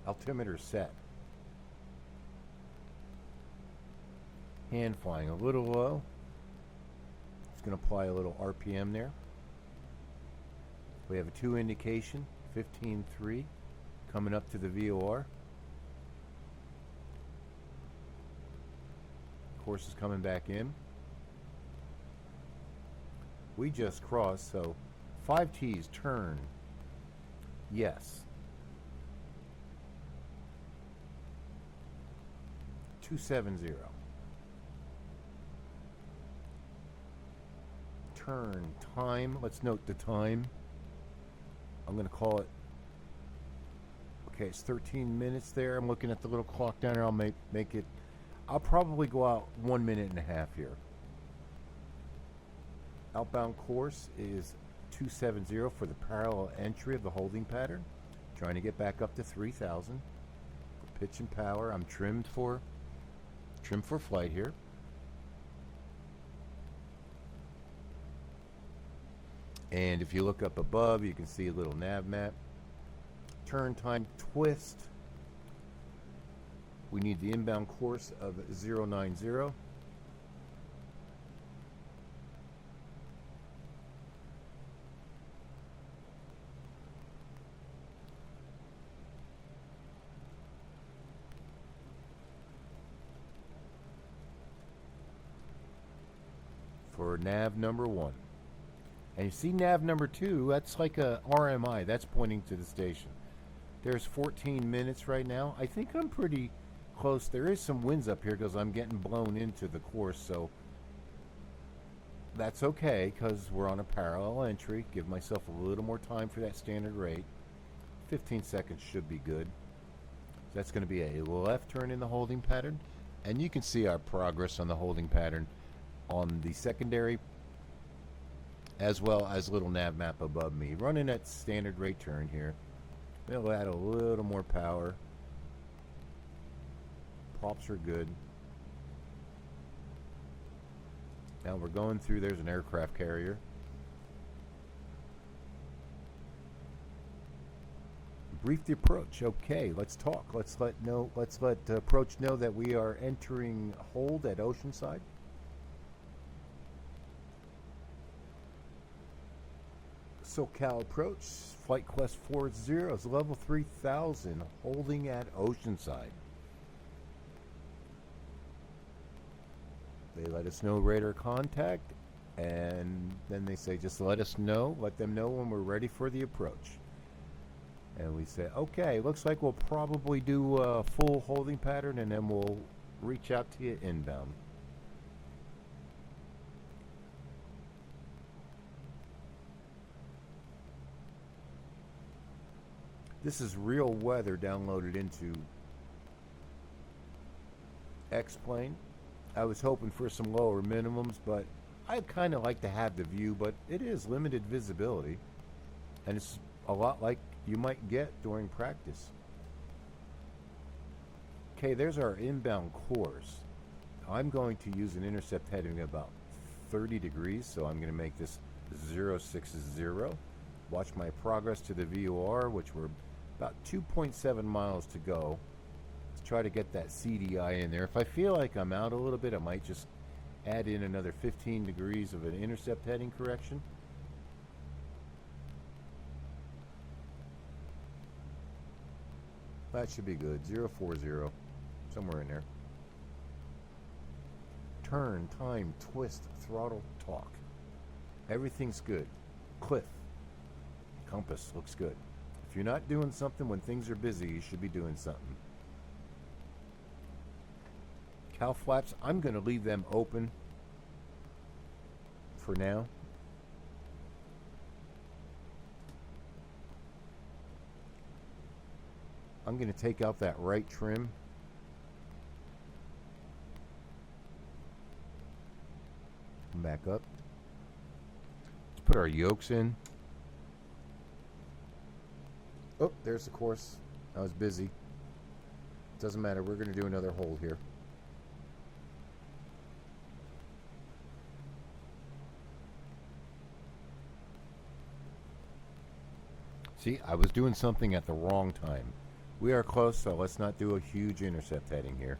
Altimeter set. Hand flying a little low. It's going to apply a little RPM there. We have a 2 indication, 15.3, coming up to the VOR. Course is coming back in. We just crossed, so 5 T's turn. Yes. 270. Turn time. Let's note the time. I'm going to call it. Okay, it's 13 minutes there. I'm looking at the little clock down there. I'll make it. I'll probably go out 1.5 minutes here. Outbound course is 270 for the parallel entry of the holding pattern. Trying to get back up to 3,000. Pitch and power. I'm trimmed for flight here. And if you look up above, you can see a little nav map. Turn time twist. We need the inbound course of 090. For nav number 1. And you see nav number 2, that's like a RMI. That's pointing to the station. There's 14 minutes right now. I think I'm pretty close. There is some winds up here because I'm getting blown into the course, so that's okay because we're on a parallel entry. Give myself a little more time for that standard rate. 15 seconds should be good. That's going to be a left turn in the holding pattern. And you can see our progress on the holding pattern on the secondary as well as little nav map above me. Running at standard rate turn here. We'll add a little more power. Props are good. Now we're going through, there's an aircraft carrier. Brief the approach. Okay, let's talk. Let's let the approach know that we are entering hold at Oceanside. SoCal approach, flight quest 40 is level 3000, holding at Oceanside. They let us know radar contact, and then they say just let them know when we're ready for the approach. And we say, okay, looks like we'll probably do a full holding pattern, and then we'll reach out to you inbound. This is real weather downloaded into X-Plane. I was hoping for some lower minimums, but I kind of like to have the view, but it is limited visibility, and it's a lot like you might get during practice. Okay, there's our inbound course. I'm going to use an intercept heading about 30 degrees, so I'm going to make this 060. Watch my progress to the VOR, which we're about 2.7 miles to go. Let's try to get that CDI in there. If I feel like I'm out a little bit, I might just add in another 15 degrees of an intercept heading correction. That should be good. 040, somewhere in there. Turn, time, twist, throttle, talk. Everything's good. Cliff. Compass looks good. If you're not doing something when things are busy, you should be doing something. Cow flaps, I'm going to leave them open for now. I'm going to take out that right trim. Come back up. Let's put our yokes in. Oh, there's the course. I was busy. Doesn't matter. We're going to do another hold here. See, I was doing something at the wrong time. We are close, so let's not do a huge intercept heading here.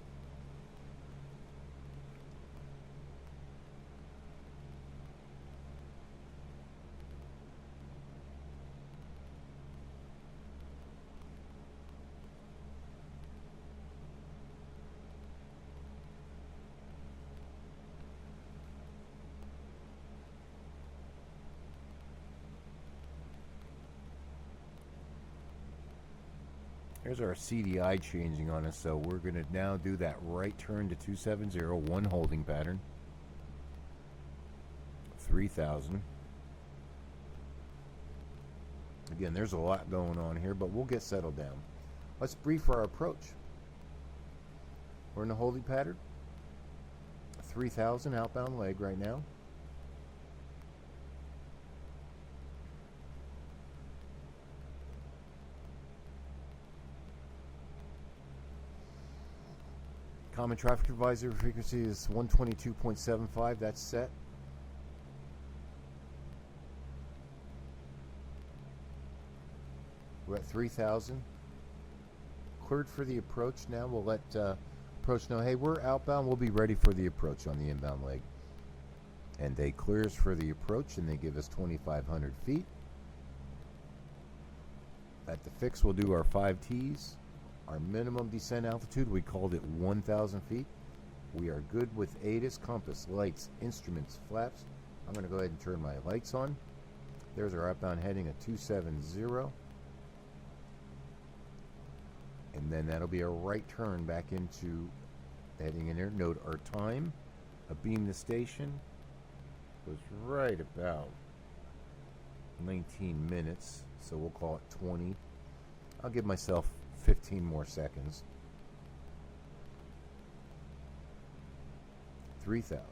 Here's our CDI changing on us, so we're going to now do that right turn to 270, one holding pattern. 3000. Again, there's a lot going on here, but we'll get settled down. Let's brief our approach. We're in the holding pattern. 3000 outbound leg right now. Common traffic advisory frequency is 122.75. That's set. We're at 3000. Cleared for the approach. Now we'll let approach know, hey, we're outbound. We'll be ready for the approach on the inbound leg. And they clears for the approach, and they give us 2,500 feet. At the fix, we'll do our 5 Ts. Our minimum descent altitude, we called it 1,000 feet. We are good with ATIS, compass, lights, instruments, flaps. I'm going to go ahead and turn my lights on. There's our outbound heading at 270. And then that'll be a right turn back into heading in there. Note our time. Abeam the station was right about 19 minutes. So we'll call it 20. I'll give myself 15 more seconds. 3,000.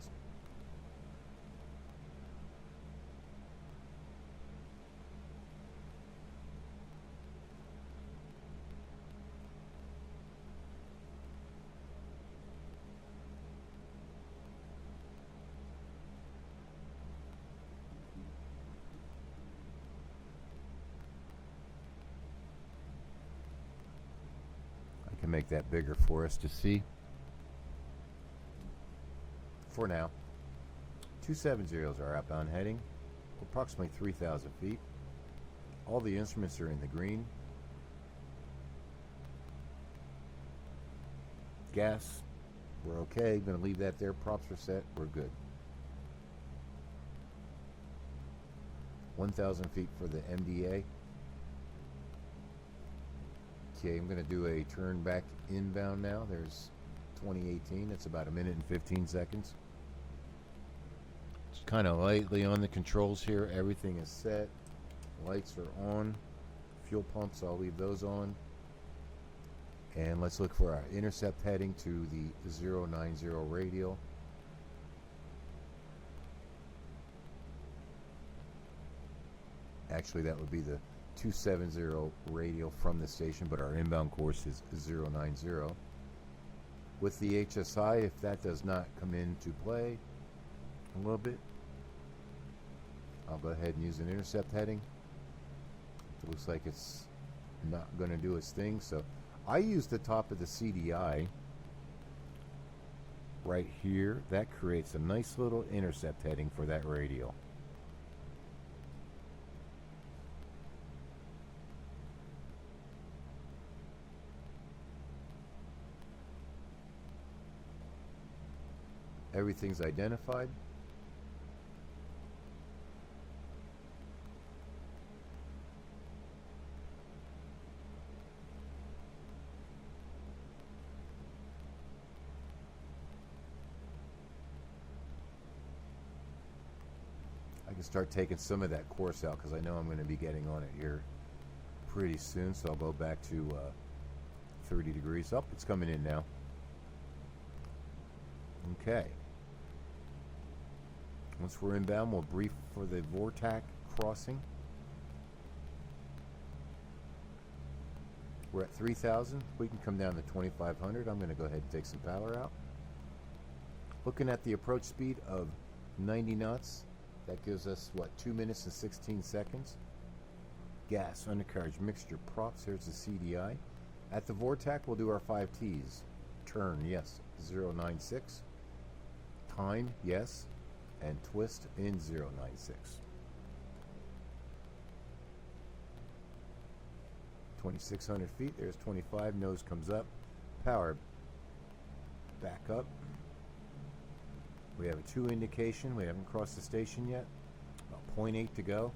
I can make that bigger for us to see. For now, 270 is our outbound heading, approximately 3,000 feet. All the instruments are in the green. Gas, we're okay. Gonna leave that there. Props are set. We're good. 1,000 feet for the MDA. Okay, I'm gonna do a turn back inbound now. There's 2018. That's about 1 minute and 15 seconds. Just kind of lightly on the controls here. Everything is set. Lights are on. Fuel pumps, I'll leave those on. And let's look for our intercept heading to the 090 radial. Actually, that would be the 270 radial from the station, but our inbound course is 090. With the HSI, if that does not come into play a little bit, I'll go ahead and use an intercept heading. It looks like it's not going to do its thing, so I use the top of the CDI right here. That creates a nice little intercept heading for that radial. Everything's identified. I can start taking some of that course out because I know I'm going to be getting on it here pretty soon, so I'll go back to 30 degrees. Up, it's coming in now. Okay. Once we're inbound, we'll brief for the VOR-TAC crossing. We're at 3,000. We can come down to 2,500. I'm going to go ahead and take some power out. Looking at the approach speed of 90 knots. That gives us, what, 2 minutes and 16 seconds. Gas, undercarriage, mixture, props. Here's the CDI. At the VOR-TAC, we'll do our 5 T's. Turn, yes, 096. Time, yes, and twist in 096. 2,600 feet, there's 25, nose comes up, power back up. We have a 2 indication, we haven't crossed the station yet, about 0.8 to go.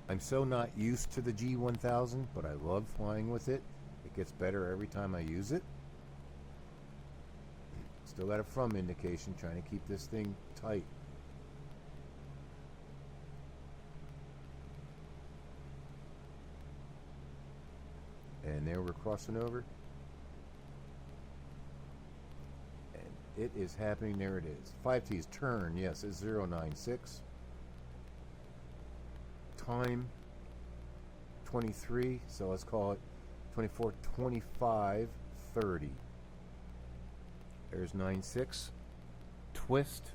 I'm so not used to the G1000, but I love flying with it. It gets better every time I use it. Still got a from indication, trying to keep this thing tight. And there we're crossing over. And it is happening. There it is. 5 T's turn, yes, it's 096. Time 23, so let's call it 24, 25, 30. There's 96. Twist.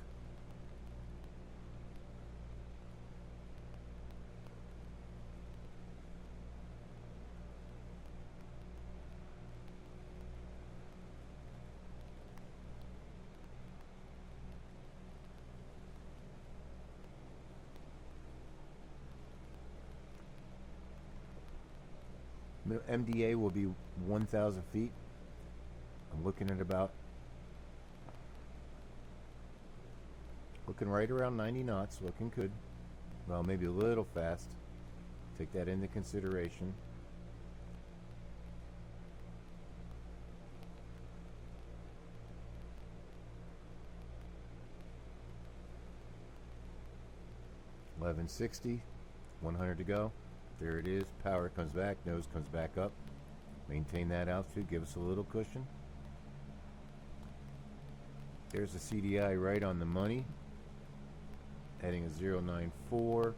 MDA will be 1,000 feet. I'm looking at about, looking right around 90 knots, looking good. Well, maybe a little fast. Take that into consideration. $11.60, 100 to go. There it is. Power comes back. Nose comes back up. Maintain that altitude. Give us a little cushion. There's the CDI right on the money. Heading a 094.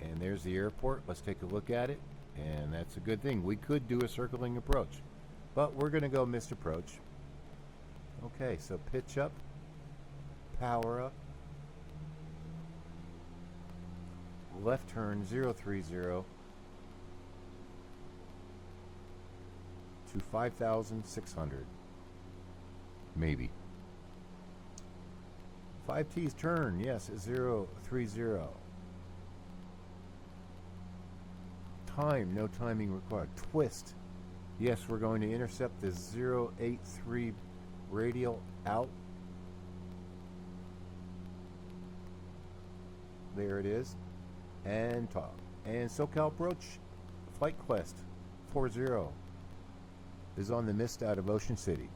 And there's the airport. Let's take a look at it. And that's a good thing. We could do a circling approach, but we're going to go missed approach. Okay, so pitch up. Power up. Left turn 030 to 5,600. Maybe. 5T's turn, yes, 030. Time, no timing required. Twist. Yes, we're going to intercept the 083 radial out. There it is. And top. And SoCal approach. Flight Quest 40 is on the Missed out of Ocean City.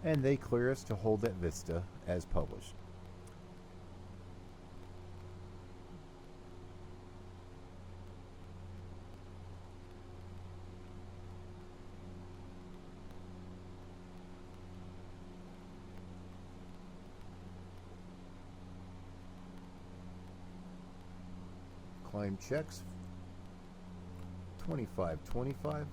And they clear us to hold that vista as published. Climb checks 2525.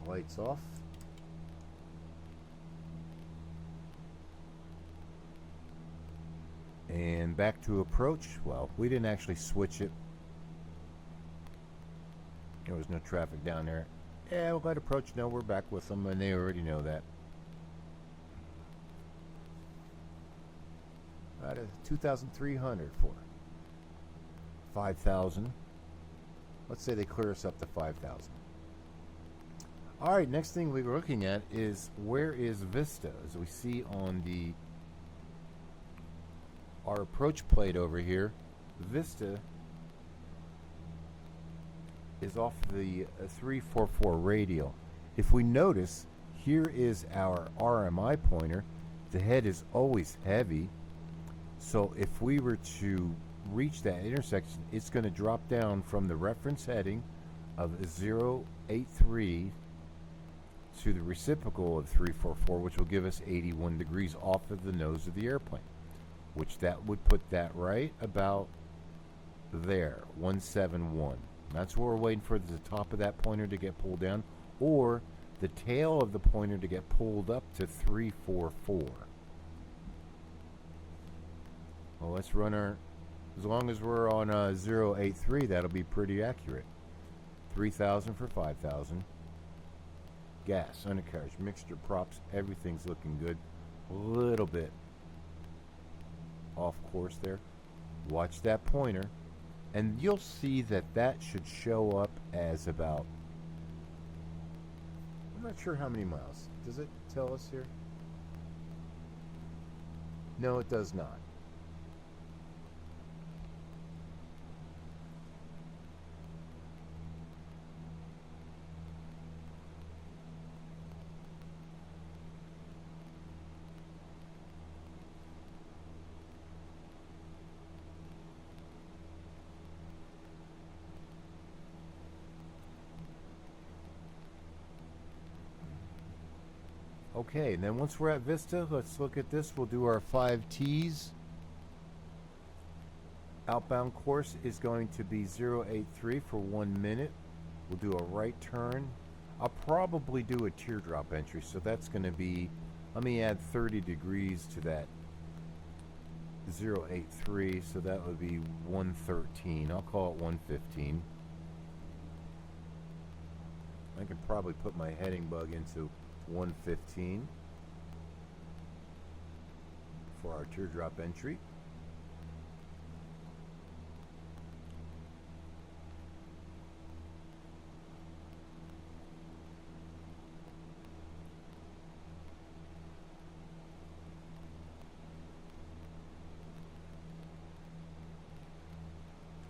Lights off. And back to approach. Well, we didn't actually switch it. There was no traffic down there. Yeah, we'll let approach know we're back with them, and they already know that. Out of 2,300 for 5,000. Let's say they clear us up to 5,000. All right, next thing we're looking at is where is Vista? As we see on our approach plate over here, Vista is off the 344 radial. If we notice, here is our RMI pointer. The head is always heavy, so if we were to reach that intersection, it's going to drop down from the reference heading of 083 to the reciprocal of 344, which will give us 81 degrees off of the nose of the airplane, which that would put that right about there, 171. That's where we're waiting for the top of that pointer to get pulled down, or the tail of the pointer to get pulled up to 344. Well, let's run our, as long as we're on 083, that'll be pretty accurate. 3,000 for 5,000. Gas, undercarriage, mixture, props, everything's looking good. A little bit off course there. Watch that pointer, and you'll see that that should show up as about, I'm not sure how many miles. Does it tell us here? No, it does not. Okay, and then once we're at Vista, let's look at this. We'll do our 5 T's. Outbound course is going to be 083 for 1 minute. We'll do a right turn. I'll probably do a teardrop entry, so that's going to be, let me add 30 degrees to that 083, so that would be 113. I'll call it 115. I can probably put my heading bug into 115 for our teardrop entry.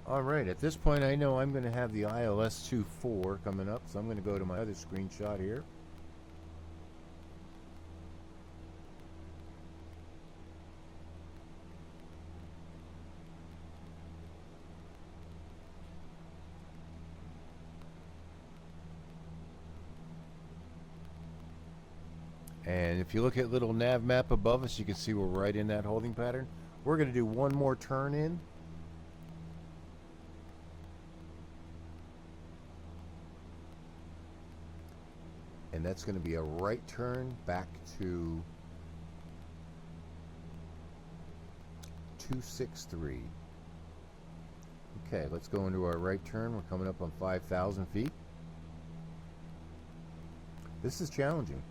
Alright, at this point I know I'm going to have the ILS 24 coming up, so I'm going to go to my other screenshot here. And if you look at little nav map above us, you can see we're right in that holding pattern. We're going to do one more turn in. And that's going to be a right turn back to 263. Okay, let's go into our right turn. We're coming up on 5,000 feet. This is challenging.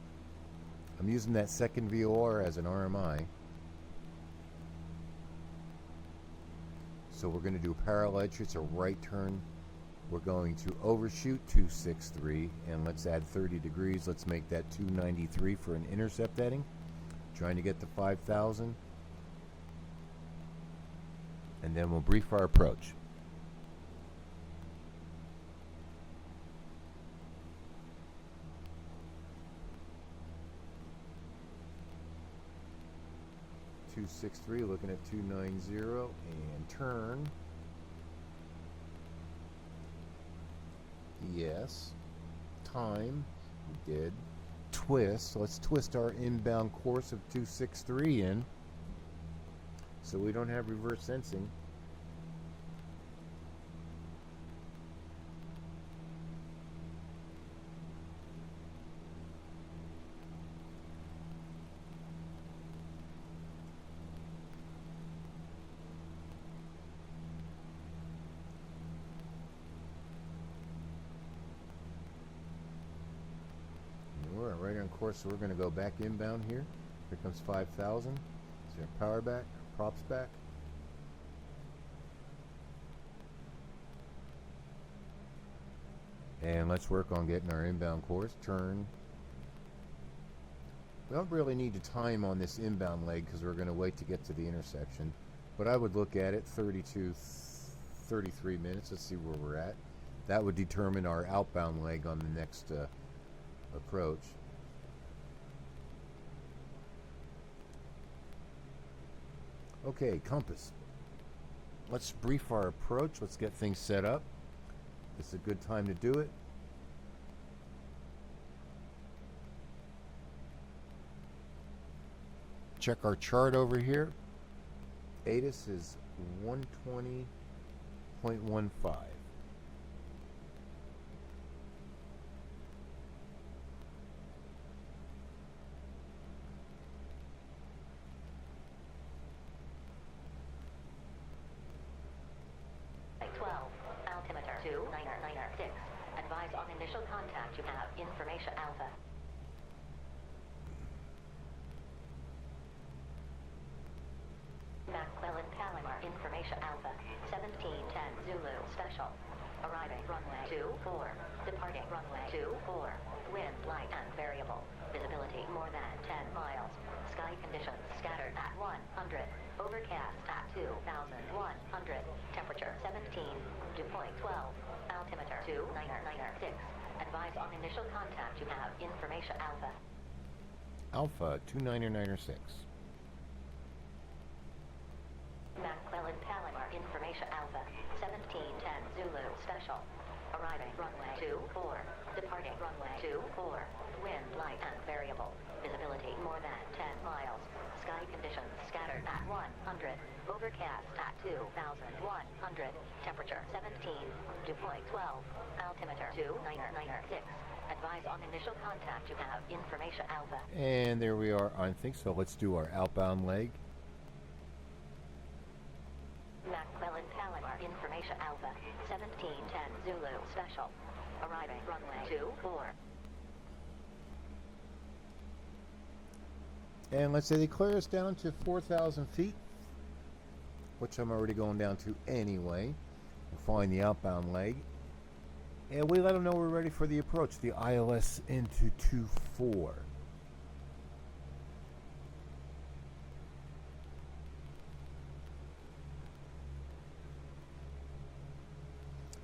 I'm using that second VOR as an RMI. So we're going to do a parallel entry. It's a right turn. We're going to overshoot 263, and let's add 30 degrees. Let's make that 293 for an intercept heading. Trying to get to 5,000. And then we'll brief our approach. .263, looking at 290, and turn. Yes. Time. We did. Twist. So let's twist our inbound course of 263 in, so we don't have reverse sensing. We're right on course, so we're going to go back inbound here. Here comes 5,000. See our power back, our props back. And let's work on getting our inbound course. Turn. We don't really need to time on this inbound leg because we're going to wait to get to the intersection. But I would look at it 32, 33 minutes. Let's see where we're at. That would determine our outbound leg on the next approach. Okay, compass. Let's brief our approach. Let's get things set up. This is a good time to do it. Check our chart over here. ATIS is 120.15. Altimeter 2996. Advise on initial contact. You have information alpha. Mc Clellan Palormar. Information alpha. 1710 Zulu special. Arriving runway 24. Departing runway 24. Wind light and variable. Visibility more than 10 miles. Sky conditions scattered at 100. Overcast at 2,100. Temperature 17. Dew point 12. Altimeter 2996. Advise on initial contact. You have information alpha. Alpha 2996. Mc Clellan Palormar. Information alpha. 1710 Zulu special. Arriving runway 24. Departing runway 24. Wind light and variable. Visibility more than 10 miles. Sky conditions scattered at 100. Overcast at 2,100. Temperature 17. Dew point 12. Altimeter 2996. Advise on initial contact. You have information alpha. And there we are, I think so. Let's do our outbound leg. Mc Clellan Palormar. Information alpha. 1710 Zulu special. Arriving runway 24. And let's say they clear us down to 4,000 feet, which I'm already going down to anyway. We'll find the outbound leg. And we let them know we're ready for the approach, the ILS into 24.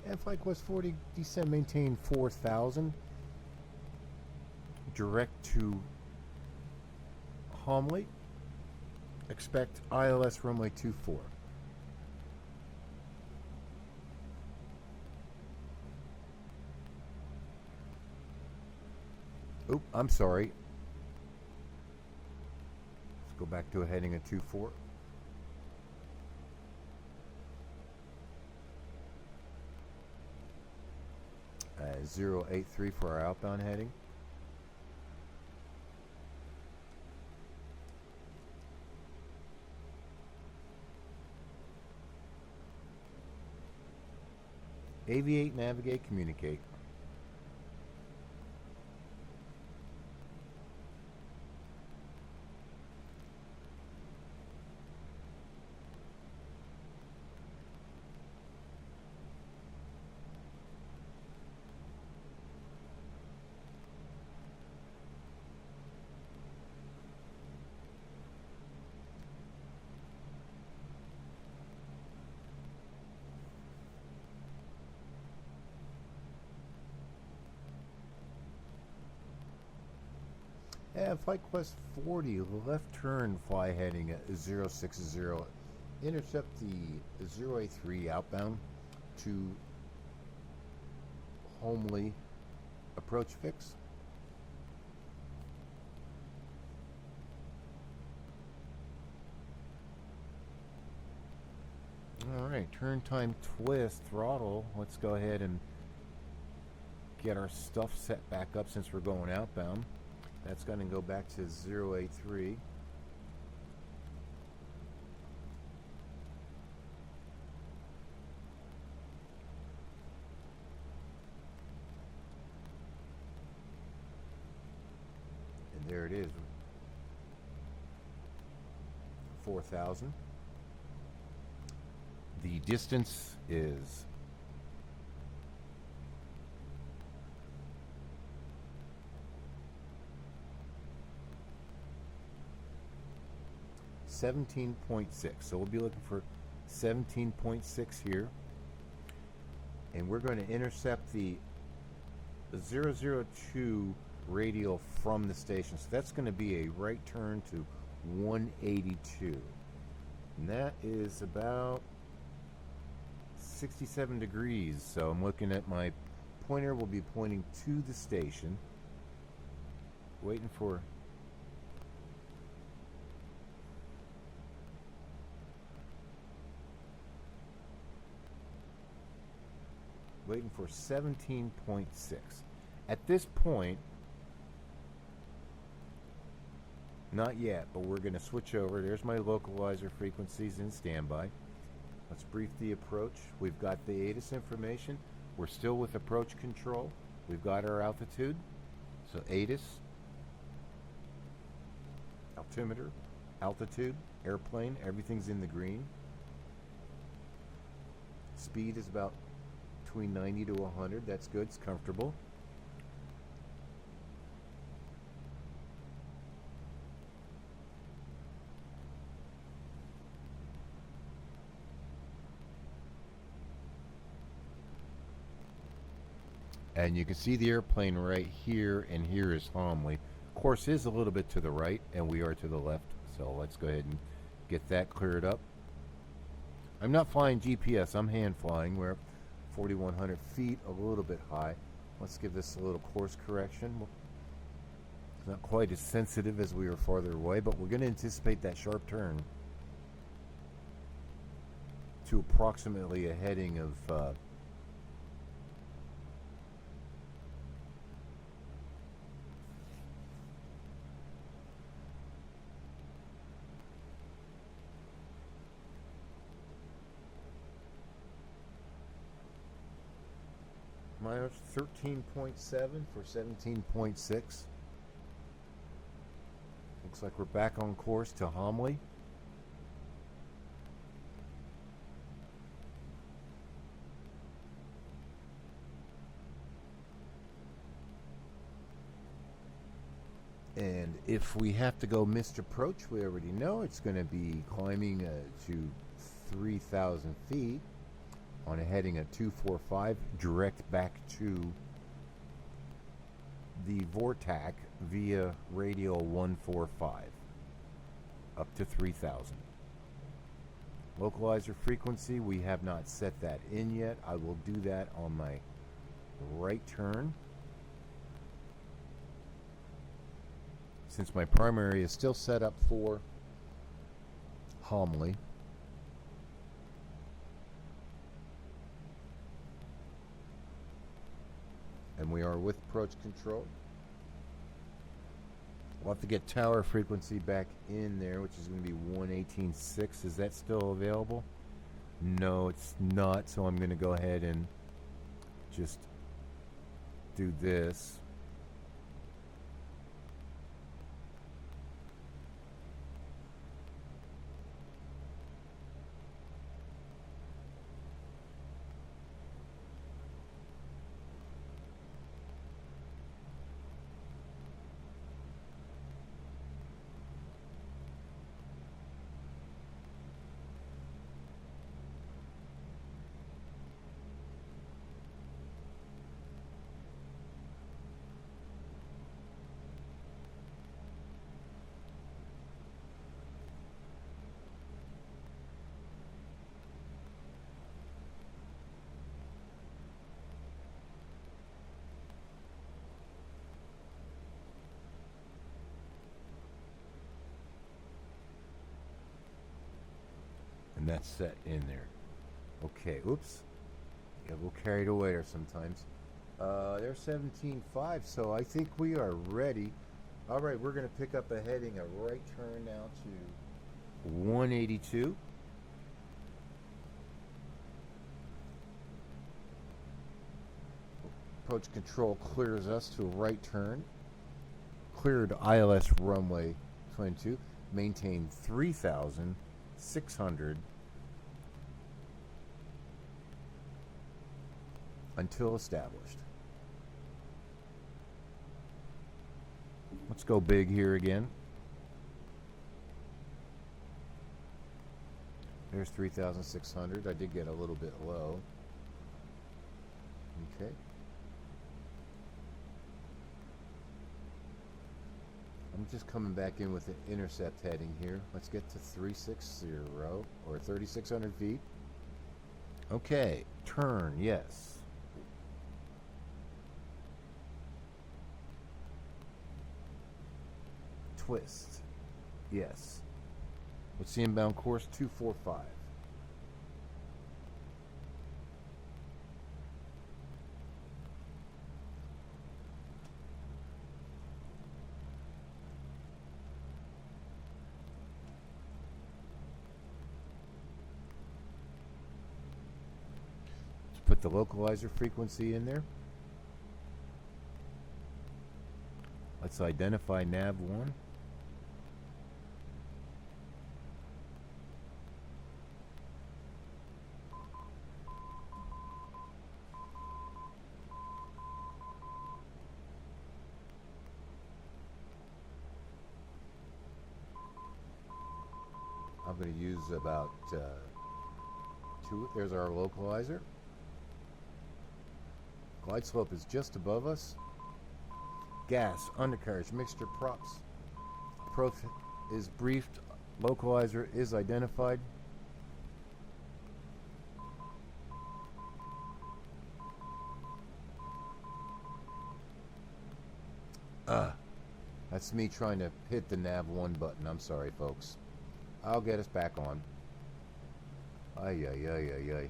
And flight course 40, descend, maintain 4,000. Direct to Homley. Expect ILS runway 24. Oop, I'm sorry. Go back to a heading of 24. 083 for our outbound heading. Aviate, navigate, communicate. Flight Quest 40, left turn, fly heading at 060. Intercept the 083 outbound to Homely approach fix. Alright, turn time twist, throttle. Let's go ahead and get our stuff set back up since we're going outbound. That's going to go back to 083. And there it is. 4,000. The distance is 17.6. So we'll be looking for 17.6 here. And we're going to intercept the 002 radial from the station. So that's going to be a right turn to 182. And that is about 67 degrees. So I'm looking at my pointer will be pointing to the station. Waiting for waiting for 17.6. At this point, not yet, but we're going to switch over. There's my localizer frequencies in standby. Let's brief the approach. We've got the ATIS information. We're still with approach control. We've got our altitude. So ATIS, altimeter, altitude, airplane, everything's in the green. Speed is about between 90 to 100. That's good. It's comfortable. And you can see the airplane right here, and here is Homely. Course is a little bit to the right, and we are to the left. So let's go ahead and get that cleared up. I'm not flying GPS. I'm hand flying. We're 4,100 feet, a little bit high. Let's give this a little course correction. It's not quite as sensitive as we were farther away, but we're going to anticipate that sharp turn to approximately a heading of minus 13.7 for 17.6. Looks like we're back on course to Homely. And if we have to go missed approach, we already know it's going to be climbing to 3,000 feet. On a heading at 245, direct back to the VOR-TAC via radial 145, up to 3,000. Localizer frequency, we have not set that in yet. I will do that on my right turn. Since my primary is still set up for calmly. And we are with approach control. We'll have to get tower frequency back in there, which is going to be 118.6. Is that still available? No, it's not. So I'm going to go ahead and just do this. And that's set in there. Okay, oops. Get a little carried away there sometimes. There's 17.5, so I think we are ready. All right, we're going to pick up a heading, a right turn now to 182. Approach control clears us to a right turn. Cleared ILS runway 22. Maintain 3,600 until established. Let's go big here again. There's 3,600. I did get a little bit low. Okay. I'm just coming back in with an intercept heading here. Let's get to 360 or 3,600 feet. Okay, turn, yes. Twist, yes. What's the inbound course? 245. Put the localizer frequency in there. Let's identify nav1. I'm going to use about two. There's our localizer. Glide slope is just above us. Gas, undercarriage, mixture, props. Approach is briefed. Localizer is identified. That's me trying to hit the nav1 button. I'm sorry, folks. I'll get us back on. Ay, ay, ay, ay, ay.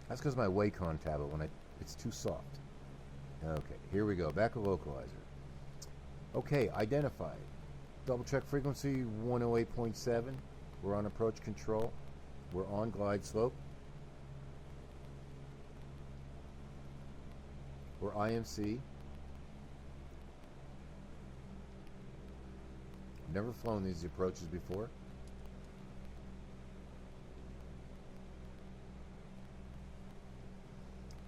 That's because my Wacom tablet, it's too soft. Okay, here we go. Back to localizer. Okay, identified. Double check frequency 108.7. We're on approach control. We're on glide slope. We're IMC. Never flown these approaches before.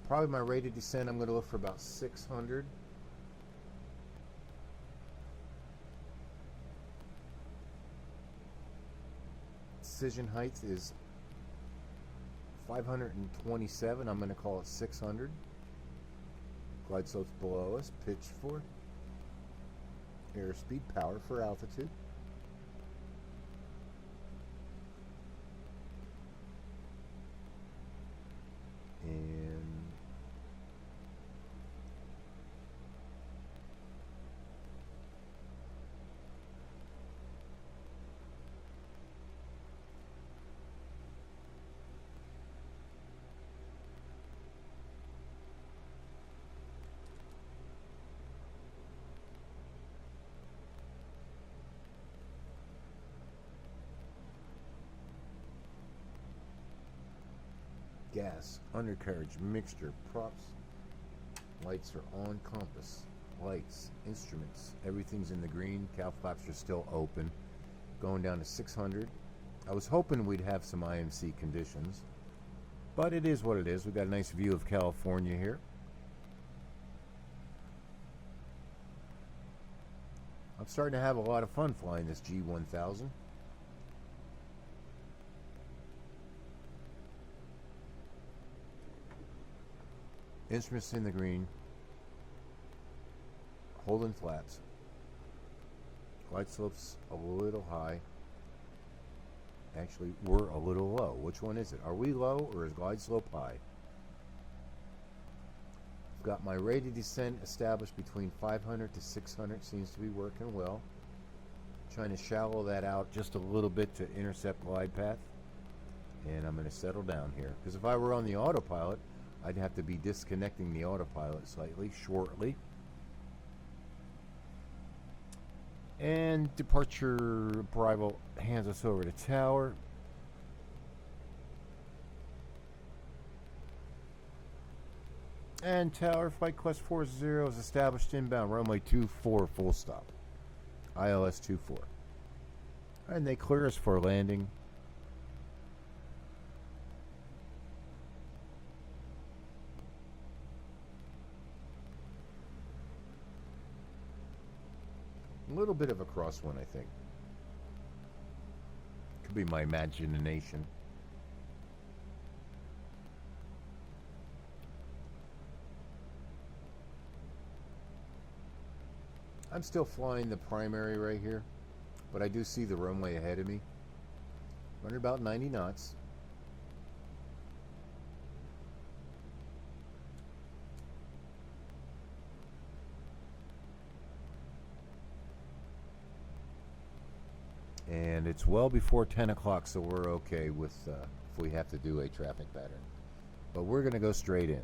Probably my rate of descent, I'm going to look for about 600. Decision height is 527. I'm going to call it 600. Glide slope's below us. Pitch for airspeed, power for altitude. And gas, undercarriage, mixture, props. Lights are on, compass, lights, instruments. Everything's in the green. Cowl flaps are still open. Going down to 600. I was hoping we'd have some IMC conditions, but it is what it is. We've got a nice view of California here. I'm starting to have a lot of fun flying this G1000. Instruments in the green. Holding flaps. Glide slope's a little high. Actually, we're a little low. Which one is it? Are we low or is glide slope high? I've got my rate of descent established between 500 to 600. Seems to be working well. Trying to shallow that out just a little bit to intercept glide path. And I'm going to settle down here. Because if I were on the autopilot, I'd have to be disconnecting the autopilot slightly, shortly. And departure arrival hands us over to tower. And tower, flight quest 40 is established inbound, runway 24, full stop. ILS 24. And they clear us for landing. A little bit of a crosswind, I think. Could be my imagination. I'm still flying the primary right here, but I do see the runway ahead of me. Running about 90 knots. And it's well before 10 o'clock, so we're okay with if we have to do a traffic pattern. But we're going to go straight in.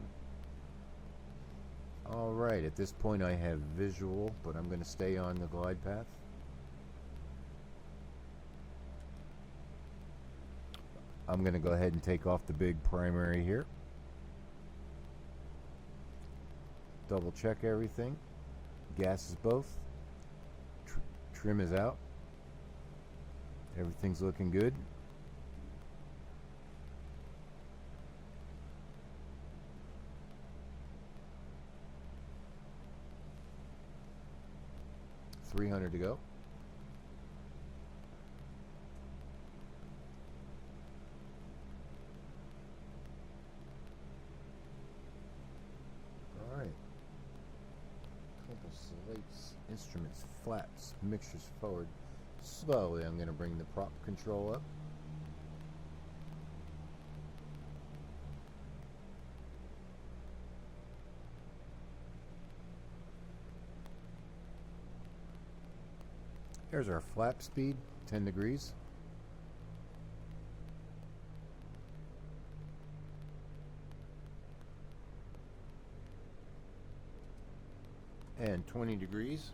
Alright, at this point I have visual, but I'm going to stay on the glide path. I'm going to go ahead and take off the big primary here. Double check everything. Gas is both. Trim is out. Everything's looking good. $300 to go. All right. Compass, lights, instruments, flaps, mixtures forward. Slowly, I'm going to bring the prop control up. Here's our flap speed, 10 degrees. And 20 degrees.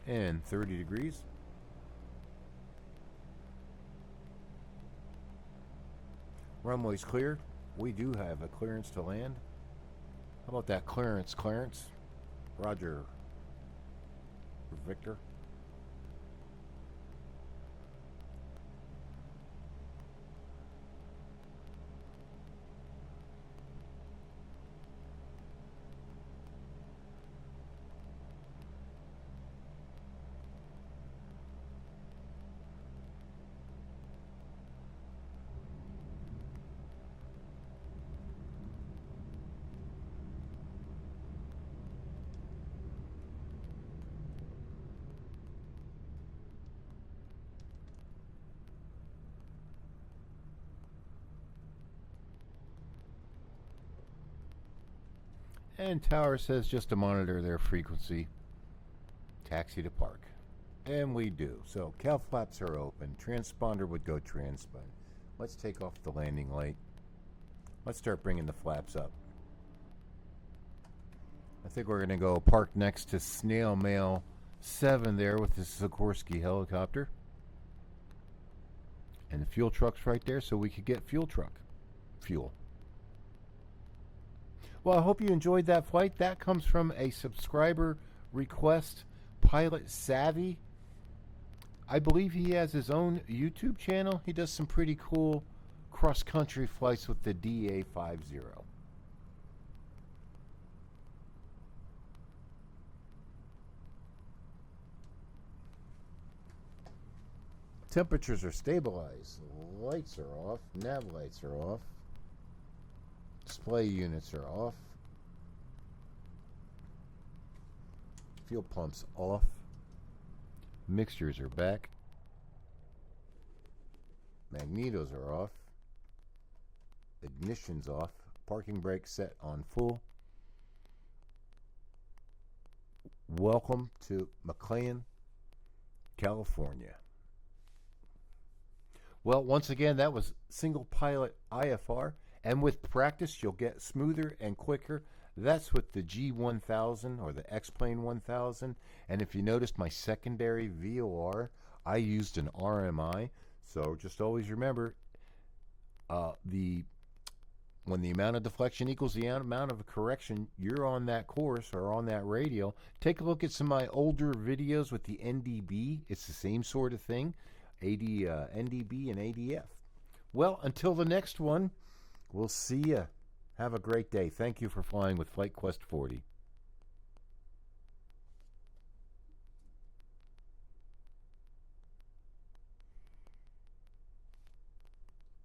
And 30 degrees. Runway's clear. We do have a clearance to land. How about that clearance, Clarence? Roger. Victor. And tower says just to monitor their frequency. Taxi to park. And we do. So cowl flaps are open. Transponder would go transpond. Let's take off the landing light. Let's start bringing the flaps up. I think we're going to go park next to Snail Mail 7 there with the Sikorsky helicopter. And the fuel truck's right there, so we could get fuel. Well, I hope you enjoyed that flight. That comes from a subscriber request, Pilot Savvy. I believe he has his own YouTube channel. He does some pretty cool cross-country flights with the DA-50. Temperatures are stabilized. Lights are off. Nav lights are off. Display units are off. Fuel pumps off. Mixtures are back. Magnetos are off. Ignition's off. Parking brake set on full. Welcome to McLean, California. Well, once again, that was single pilot IFR, and with practice, you'll get smoother and quicker. That's with the G1000 or the X-Plane 1000. And if you noticed my secondary VOR, I used an RMI. So just always remember, when the amount of deflection equals the amount of correction, you're on that course or on that radial. Take a look at some of my older videos with the NDB. It's the same sort of thing. NDB and ADF. Well, until the next one, we'll see you. Have a great day. Thank you for flying with Flight Quest 40.